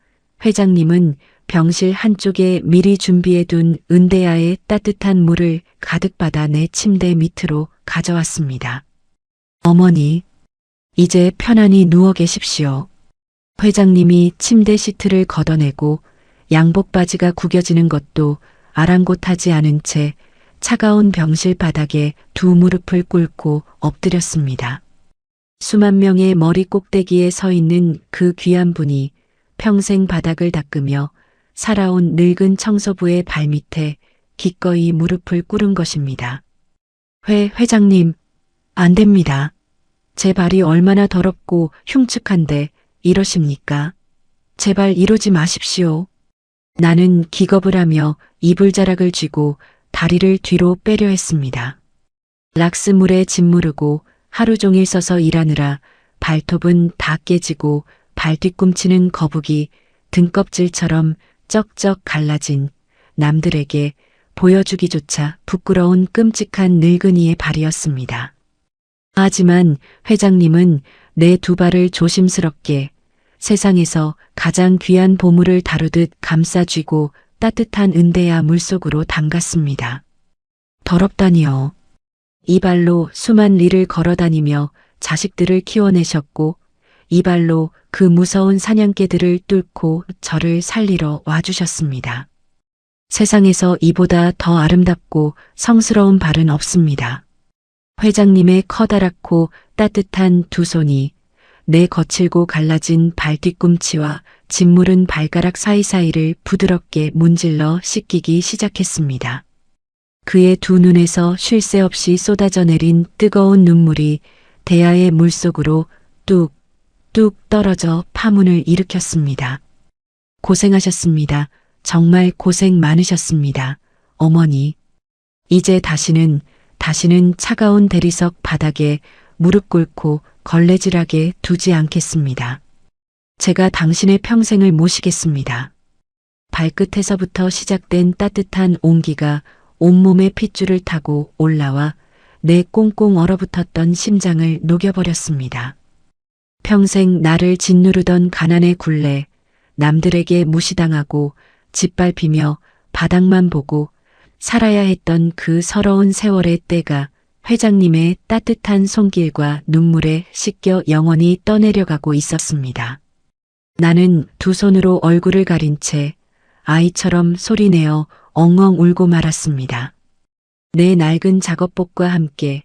회장님은 병실 한쪽에 미리 준비해둔 은대야의 따뜻한 물을 가득 받아 내 침대 밑으로 가져왔습니다. 어머니, 이제 편안히 누워 계십시오. 회장님이 침대 시트를 걷어내고 양복 바지가 구겨지는 것도 아랑곳하지 않은 채 차가운 병실 바닥에 두 무릎을 꿇고 엎드렸습니다. 수만 명의 머리 꼭대기에 서 있는 그 귀한 분이 평생 바닥을 닦으며 살아온 늙은 청소부의 발밑에 기꺼이 무릎을 꿇은 것입니다. 회장님, 안 됩니다. 제 발이 얼마나 더럽고 흉측한데 이러십니까? 제발 이러지 마십시오. 나는 기겁을 하며 이불자락을 쥐고 다리를 뒤로 빼려 했습니다. 락스물에 짓무르고 하루 종일 서서 일하느라 발톱은 다 깨지고 발 뒤꿈치는 거북이 등껍질처럼 쩍쩍 갈라진 남들에게 보여주기조차 부끄러운 끔찍한 늙은이의 발이었습니다. 하지만 회장님은 내 두 발을 조심스럽게 세상에서 가장 귀한 보물을 다루듯 감싸쥐고 따뜻한 은대야 물속으로 담갔습니다. 더럽다니요. 이 발로 수만 리를 걸어다니며 자식들을 키워내셨고 이 발로 그 무서운 사냥개들을 뚫고 저를 살리러 와주셨습니다. 세상에서 이보다 더 아름답고 성스러운 발은 없습니다. 회장님의 커다랗고 따뜻한 두 손이 내 거칠고 갈라진 발 뒤꿈치와 짓무른 발가락 사이사이를 부드럽게 문질러 씻기기 시작했습니다. 그의 두 눈에서 쉴 새 없이 쏟아져 내린 뜨거운 눈물이 대야의 물속으로 뚝뚝 떨어져 파문을 일으켰습니다. 고생하셨습니다. 정말 고생 많으셨습니다. 어머니. 이제 다시는 차가운 대리석 바닥에 무릎 꿇고 걸레질하게 두지 않겠습니다. 제가 당신의 평생을 모시겠습니다. 발끝에서부터 시작된 따뜻한 온기가 온몸의 핏줄을 타고 올라와 내 꽁꽁 얼어붙었던 심장을 녹여버렸습니다. 평생 나를 짓누르던 가난의 굴레, 남들에게 무시당하고 짓밟히며 바닥만 보고 살아야 했던 그 서러운 세월의 때가 회장님의 따뜻한 손길과 눈물에 씻겨 영원히 떠내려가고 있었습니다. 나는 두 손으로 얼굴을 가린 채 아이처럼 소리내어 엉엉 울고 말았습니다. 내 낡은 작업복과 함께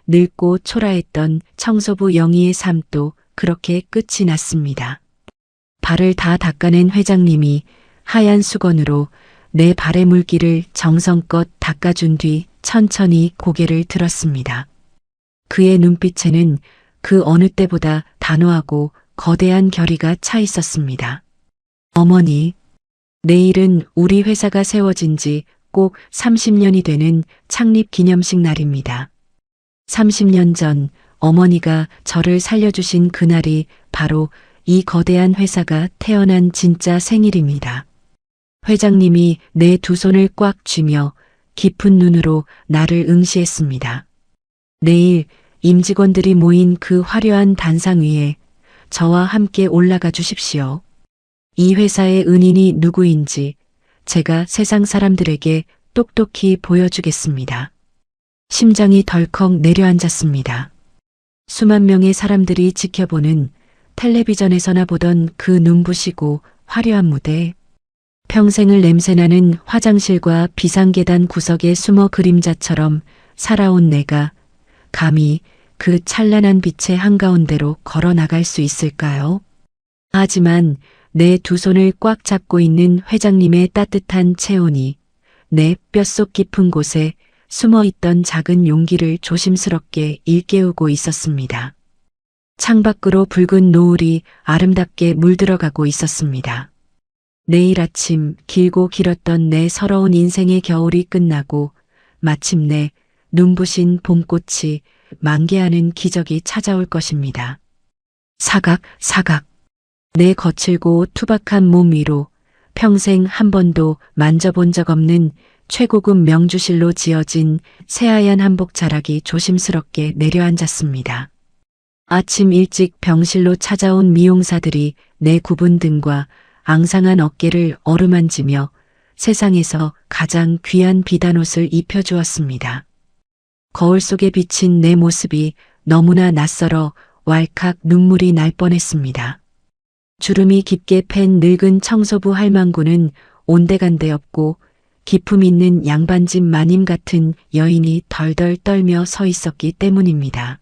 늙고 초라했던 청소부 영희의 삶도 그렇게 끝이 났습니다. 발을 다 닦아낸 회장님이 하얀 수건으로 내 발의 물기를 정성껏 닦아준 뒤 천천히 고개를 들었습니다. 그의 눈빛에는 그 어느 때보다 단호하고 거대한 결의가 차 있었습니다. 어머니, 내일은 우리 회사가 세워진 지 꼭 30년이 되는 창립 기념식 날입니다. 30년 전 어머니가 저를 살려주신 그날이 바로 이 거대한 회사가 태어난 진짜 생일입니다. 회장님이 내 두 손을 꽉 쥐며 깊은 눈으로 나를 응시했습니다. 내일 임직원들이 모인 그 화려한 단상 위에 저와 함께 올라가 주십시오. 이 회사의 은인이 누구인지 제가 세상 사람들에게 똑똑히 보여주겠습니다. 심장이 덜컥 내려앉았습니다. 수만 명의 사람들이 지켜보는 텔레비전에서나 보던 그 눈부시고 화려한 무대, 평생을 냄새나는 화장실과 비상계단 구석에 숨어 그림자처럼 살아온 내가 감히 그 찬란한 빛의 한가운데로 걸어 나갈 수 있을까요? 하지만 내 두 손을 꽉 잡고 있는 회장님의 따뜻한 체온이 내 뼛속 깊은 곳에 숨어 있던 작은 용기를 조심스럽게 일깨우고 있었습니다. 창밖으로 붉은 노을이 아름답게 물들어가고 있었습니다. 내일 아침 길고 길었던 내 서러운 인생의 겨울이 끝나고 마침내 눈부신 봄꽃이 만개하는 기적이 찾아올 것입니다. 사각, 사각. 내 거칠고 투박한 몸 위로 평생 한 번도 만져본 적 없는 최고급 명주실로 지어진 새하얀 한복 자락이 조심스럽게 내려앉았습니다. 아침 일찍 병실로 찾아온 미용사들이 내 굽은 등과 앙상한 어깨를 어루만지며 세상에서 가장 귀한 비단옷을 입혀주었습니다. 거울 속에 비친 내 모습이 너무나 낯설어 왈칵 눈물이 날 뻔했습니다. 주름이 깊게 팬 늙은 청소부 할망구는 온데간데 없고 기품 있는 양반집 마님 같은 여인이 덜덜 떨며 서 있었기 때문입니다.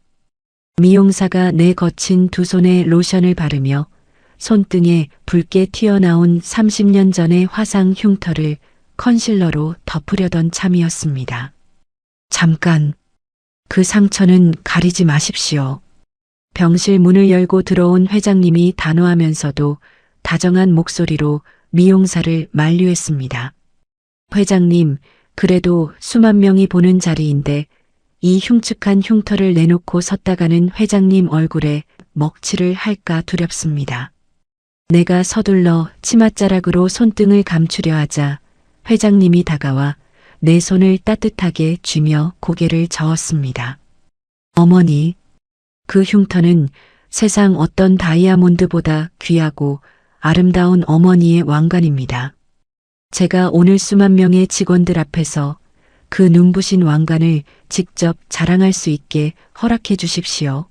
미용사가 내 거친 두 손에 로션을 바르며 손등에 붉게 튀어나온 30년 전의 화상 흉터를 컨실러로 덮으려던 참이었습니다. 잠깐, 그 상처는 가리지 마십시오. 병실 문을 열고 들어온 회장님이 단호하면서도 다정한 목소리로 미용사를 만류했습니다. 회장님, 그래도 수만 명이 보는 자리인데 이 흉측한 흉터를 내놓고 섰다가는 회장님 얼굴에 먹칠을 할까 두렵습니다. 내가 서둘러 치맛자락으로 손등을 감추려 하자 회장님이 다가와 내 손을 따뜻하게 쥐며 고개를 저었습니다. 어머니, 그 흉터는 세상 어떤 다이아몬드보다 귀하고 아름다운 어머니의 왕관입니다. 제가 오늘 수만 명의 직원들 앞에서 그 눈부신 왕관을 직접 자랑할 수 있게 허락해 주십시오.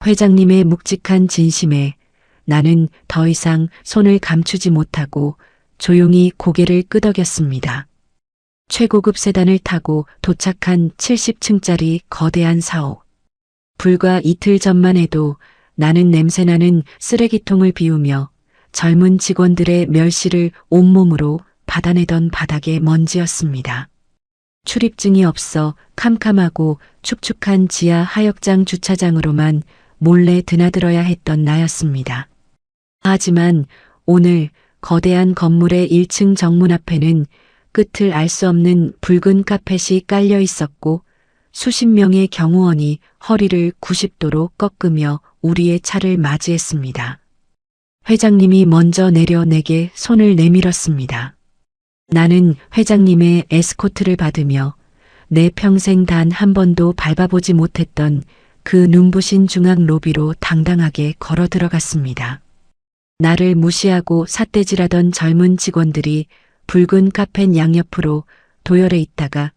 회장님의 묵직한 진심에 나는 더 이상 손을 감추지 못하고 조용히 고개를 끄덕였습니다. 최고급 세단을 타고 도착한 70층짜리 거대한 사옥. 불과 이틀 전만 해도 나는 냄새나는 쓰레기통을 비우며 젊은 직원들의 멸시를 온몸으로 받아내던 바닥의 먼지였습니다. 출입증이 없어 캄캄하고 축축한 지하 하역장 주차장으로만 몰래 드나들어야 했던 나였습니다. 하지만 오늘 거대한 건물의 1층 정문 앞에는 끝을 알 수 없는 붉은 카펫이 깔려 있었고 수십 명의 경호원이 허리를 90도로 꺾으며 우리의 차를 맞이했습니다. 회장님이 먼저 내려 내게 손을 내밀었습니다. 나는 회장님의 에스코트를 받으며 내 평생 단 한 번도 밟아보지 못했던 그 눈부신 중앙 로비로 당당하게 걸어 들어갔습니다. 나를 무시하고 삿대질하던 젊은 직원들이 붉은 카펫 양옆으로 도열해 있다가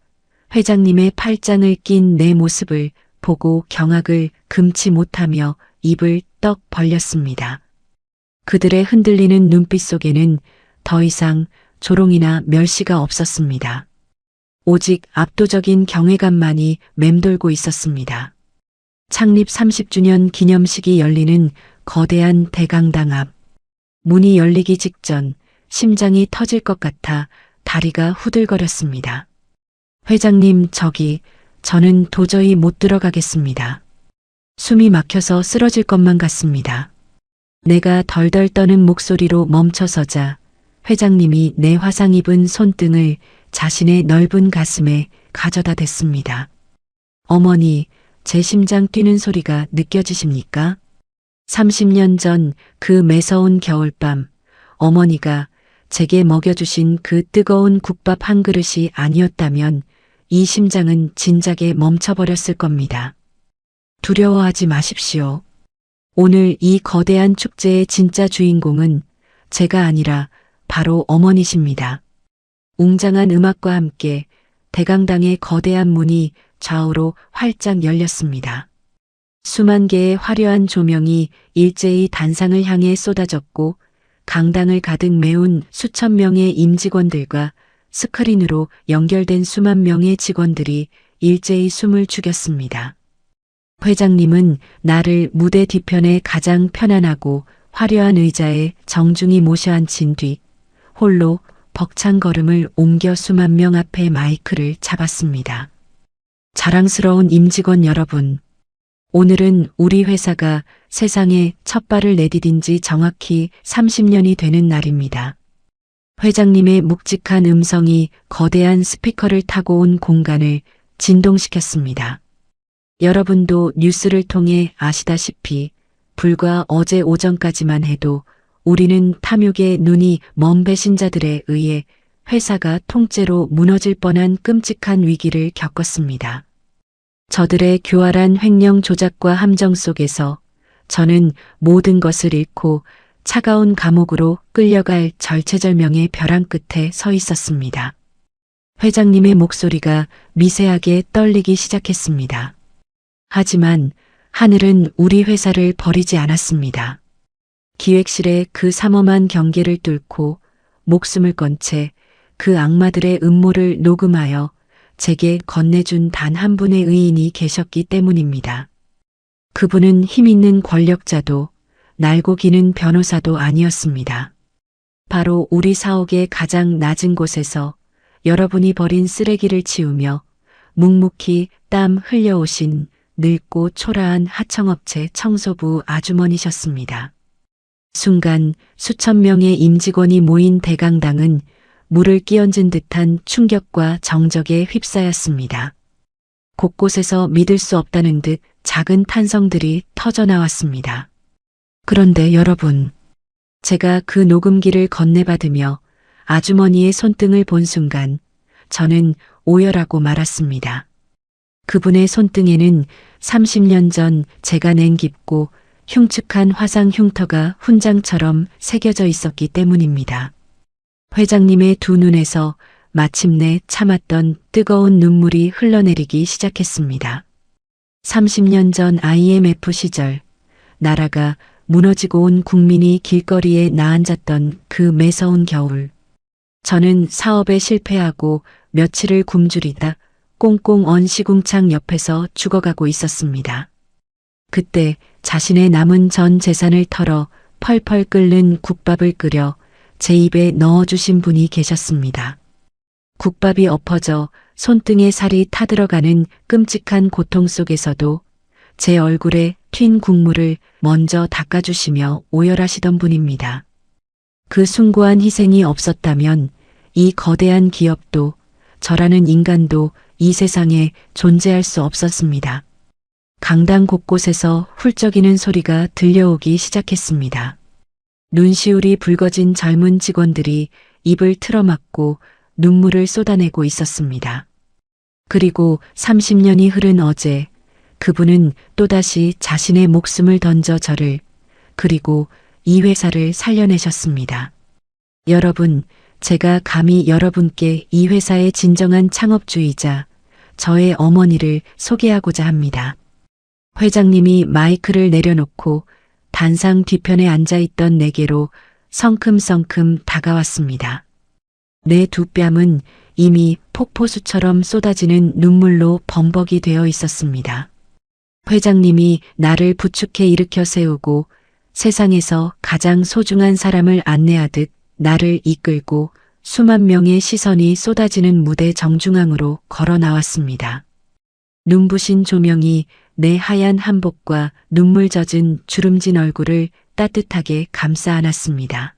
회장님의 팔짱을 낀 내 모습을 보고 경악을 금치 못하며 입을 떡 벌렸습니다. 그들의 흔들리는 눈빛 속에는 더 이상 조롱이나 멸시가 없었습니다. 오직 압도적인 경외감만이 맴돌고 있었습니다. 창립 30주년 기념식이 열리는 거대한 대강당 앞. 문이 열리기 직전 심장이 터질 것 같아 다리가 후들거렸습니다. 회장님, 저는 도저히 못 들어가겠습니다. 숨이 막혀서 쓰러질 것만 같습니다. 내가 덜덜 떠는 목소리로 멈춰서자 회장님이 내 화상 입은 손등을 자신의 넓은 가슴에 가져다 댔습니다. 어머니, 제 심장 뛰는 소리가 느껴지십니까? 30년 전 그 매서운 겨울밤, 어머니가 제게 먹여주신 그 뜨거운 국밥 한 그릇이 아니었다면 이 심장은 진작에 멈춰버렸을 겁니다. 두려워하지 마십시오. 오늘 이 거대한 축제의 진짜 주인공은 제가 아니라 바로 어머니십니다. 웅장한 음악과 함께 대강당의 거대한 문이 좌우로 활짝 열렸습니다. 수만 개의 화려한 조명이 일제히 단상을 향해 쏟아졌고 강당을 가득 메운 수천 명의 임직원들과 스크린으로 연결된 수만 명의 직원들이 일제히 숨을 죽였습니다. 회장님은 나를 무대 뒤편에 가장 편안하고 화려한 의자에 정중히 모셔 앉힌 뒤 홀로 벅찬 걸음을 옮겨 수만 명 앞에 마이크를 잡았습니다. 자랑스러운 임직원 여러분, 오늘은 우리 회사가 세상에 첫 발을 내디딘 지 정확히 30년이 되는 날입니다. 회장님의 묵직한 음성이 거대한 스피커를 타고 온 공간을 진동시켰습니다. 여러분도 뉴스를 통해 아시다시피 불과 어제 오전까지만 해도 우리는 탐욕의 눈이 먼 배신자들에 의해 회사가 통째로 무너질 뻔한 끔찍한 위기를 겪었습니다. 저들의 교활한 횡령 조작과 함정 속에서 저는 모든 것을 잃고 차가운 감옥으로 끌려갈 절체절명의 벼랑 끝에 서 있었습니다. 회장님의 목소리가 미세하게 떨리기 시작했습니다. 하지만 하늘은 우리 회사를 버리지 않았습니다. 기획실의 그 삼엄한 경계를 뚫고 목숨을 건 채 그 악마들의 음모를 녹음하여 제게 건네준 단 한 분의 의인이 계셨기 때문입니다. 그분은 힘있는 권력자도 날고 기는 변호사도 아니었습니다. 바로 우리 사옥의 가장 낮은 곳에서 여러분이 버린 쓰레기를 치우며 묵묵히 땀 흘려오신 늙고 초라한 하청업체 청소부 아주머니셨습니다. 순간 수천 명의 임직원이 모인 대강당은 물을 끼얹은 듯한 충격과 정적에 휩싸였습니다. 곳곳에서 믿을 수 없다는 듯 작은 탄성들이 터져나왔습니다. 그런데 여러분, 제가 그 녹음기를 건네받으며 아주머니의 손등을 본 순간 저는 오열하고 말았습니다. 그분의 손등에는 30년 전 제가 낸 깊고 흉측한 화상 흉터가 훈장처럼 새겨져 있었기 때문입니다. 회장님의 두 눈에서 마침내 참았던 뜨거운 눈물이 흘러내리기 시작했습니다. 30년 전 IMF 시절 나라가 무너지고 온 국민이 길거리에 나앉았던 그 매서운 겨울. 저는 사업에 실패하고 며칠을 굶주리다 꽁꽁 언 시궁창 옆에서 죽어가고 있었습니다. 그때 자신의 남은 전 재산을 털어 펄펄 끓는 국밥을 끓여 제 입에 넣어주신 분이 계셨습니다. 국밥이 엎어져 손등에 살이 타들어가는 끔찍한 고통 속에서도 제 얼굴에 튄 국물을 먼저 닦아주시며 오열하시던 분입니다. 그 숭고한 희생이 없었다면 이 거대한 기업도 저라는 인간도 이 세상에 존재할 수 없었습니다. 강당 곳곳에서 훌쩍이는 소리가 들려오기 시작했습니다. 눈시울이 붉어진 젊은 직원들이 입을 틀어막고 눈물을 쏟아내고 있었습니다. 그리고 30년이 흐른 어제 그분은 또다시 자신의 목숨을 던져 저를 그리고 이 회사를 살려내셨습니다. 여러분, 제가 감히 여러분께 이 회사의 진정한 창업주이자 저의 어머니를 소개하고자 합니다. 회장님이 마이크를 내려놓고 단상 뒤편에 앉아있던 내게로 성큼성큼 다가왔습니다. 내 두 뺨은 이미 폭포수처럼 쏟아지는 눈물로 범벅이 되어 있었습니다. 회장님이 나를 부축해 일으켜 세우고 세상에서 가장 소중한 사람을 안내하듯 나를 이끌고 수만 명의 시선이 쏟아지는 무대 정중앙으로 걸어 나왔습니다. 눈부신 조명이 내 하얀 한복과 눈물 젖은 주름진 얼굴을 따뜻하게 감싸 안았습니다.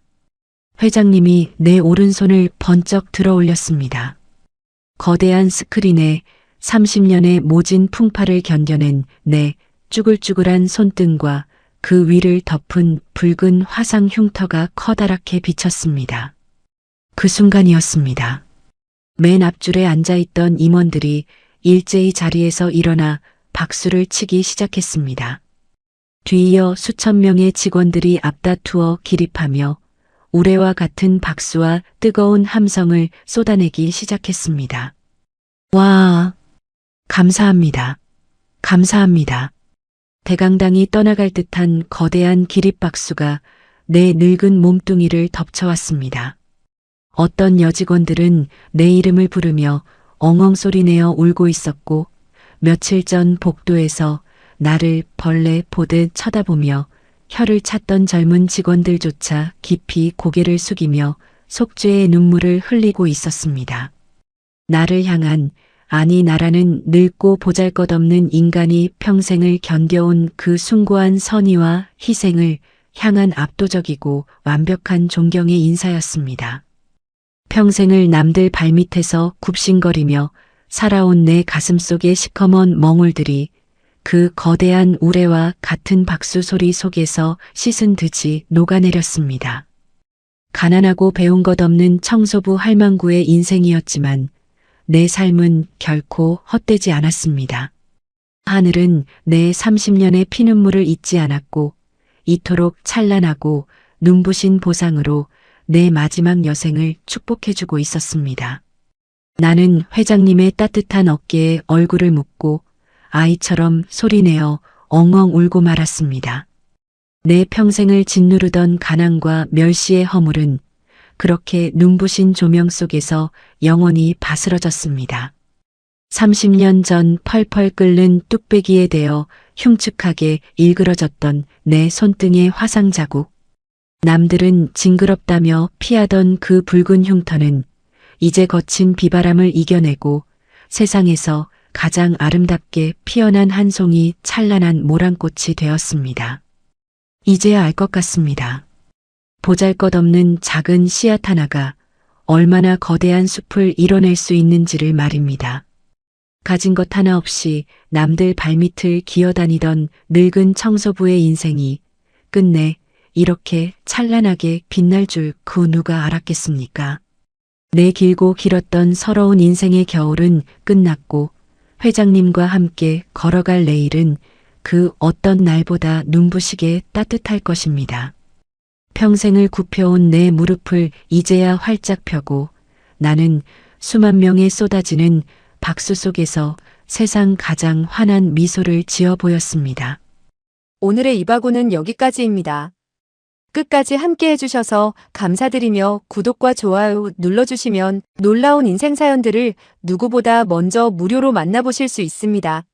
회장님이 내 오른손을 번쩍 들어 올렸습니다. 거대한 스크린에 30년의 모진 풍파를 견뎌낸 내 쭈글쭈글한 손등과 그 위를 덮은 붉은 화상 흉터가 커다랗게 비쳤습니다. 그 순간이었습니다. 맨 앞줄에 앉아있던 임원들이 일제히 자리에서 일어나 박수를 치기 시작했습니다. 뒤이어 수천 명의 직원들이 앞다투어 기립하며 우레와 같은 박수와 뜨거운 함성을 쏟아내기 시작했습니다. 와, 감사합니다. 감사합니다. 대강당이 떠나갈 듯한 거대한 기립박수가 내 늙은 몸뚱이를 덮쳐왔습니다. 어떤 여직원들은 내 이름을 부르며 엉엉 소리내어 울고 있었고 며칠 전 복도에서 나를 벌레 보듯 쳐다보며 혀를 찼던 젊은 직원들조차 깊이 고개를 숙이며 속죄의 눈물을 흘리고 있었습니다. 나를 향한 아니 나라는 늙고 보잘것없는 인간이 평생을 견뎌온 그 숭고한 선의와 희생을 향한 압도적이고 완벽한 존경의 인사였습니다. 평생을 남들 발밑에서 굽신거리며 살아온 내 가슴속의 시커먼 멍울들이 그 거대한 우레와 같은 박수 소리 속에서 씻은 듯이 녹아내렸습니다. 가난하고 배운 것 없는 청소부 할망구의 인생이었지만 내 삶은 결코 헛되지 않았습니다. 하늘은 내 30년의 피눈물을 잊지 않았고 이토록 찬란하고 눈부신 보상으로 내 마지막 여생을 축복해주고 있었습니다. 나는 회장님의 따뜻한 어깨에 얼굴을 묻고 아이처럼 소리내어 엉엉 울고 말았습니다. 내 평생을 짓누르던 가난과 멸시의 허물은 그렇게 눈부신 조명 속에서 영원히 바스러졌습니다. 30년 전 펄펄 끓는 뚝배기에 대어 흉측하게 일그러졌던 내 손등의 화상 자국. 남들은 징그럽다며 피하던 그 붉은 흉터는 이제 거친 비바람을 이겨내고 세상에서 가장 아름답게 피어난 한 송이 찬란한 모란꽃이 되었습니다. 이제야 알 것 같습니다. 보잘것없는 작은 씨앗 하나가 얼마나 거대한 숲을 이뤄낼 수 있는지를 말입니다. 가진 것 하나 없이 남들 발밑을 기어다니던 늙은 청소부의 인생이 끝내 이렇게 찬란하게 빛날 줄 그 누가 알았겠습니까? 내 길고 길었던 서러운 인생의 겨울은 끝났고 회장님과 함께 걸어갈 내일은 그 어떤 날보다 눈부시게 따뜻할 것입니다. 평생을 굽혀온 내 무릎을 이제야 활짝 펴고 나는 수만 명에 쏟아지는 박수 속에서 세상 가장 환한 미소를 지어 보였습니다. 오늘의 이바구는 여기까지입니다. 끝까지 함께 해주셔서 감사드리며 구독과 좋아요 눌러주시면 놀라운 인생 사연들을 누구보다 먼저 무료로 만나보실 수 있습니다.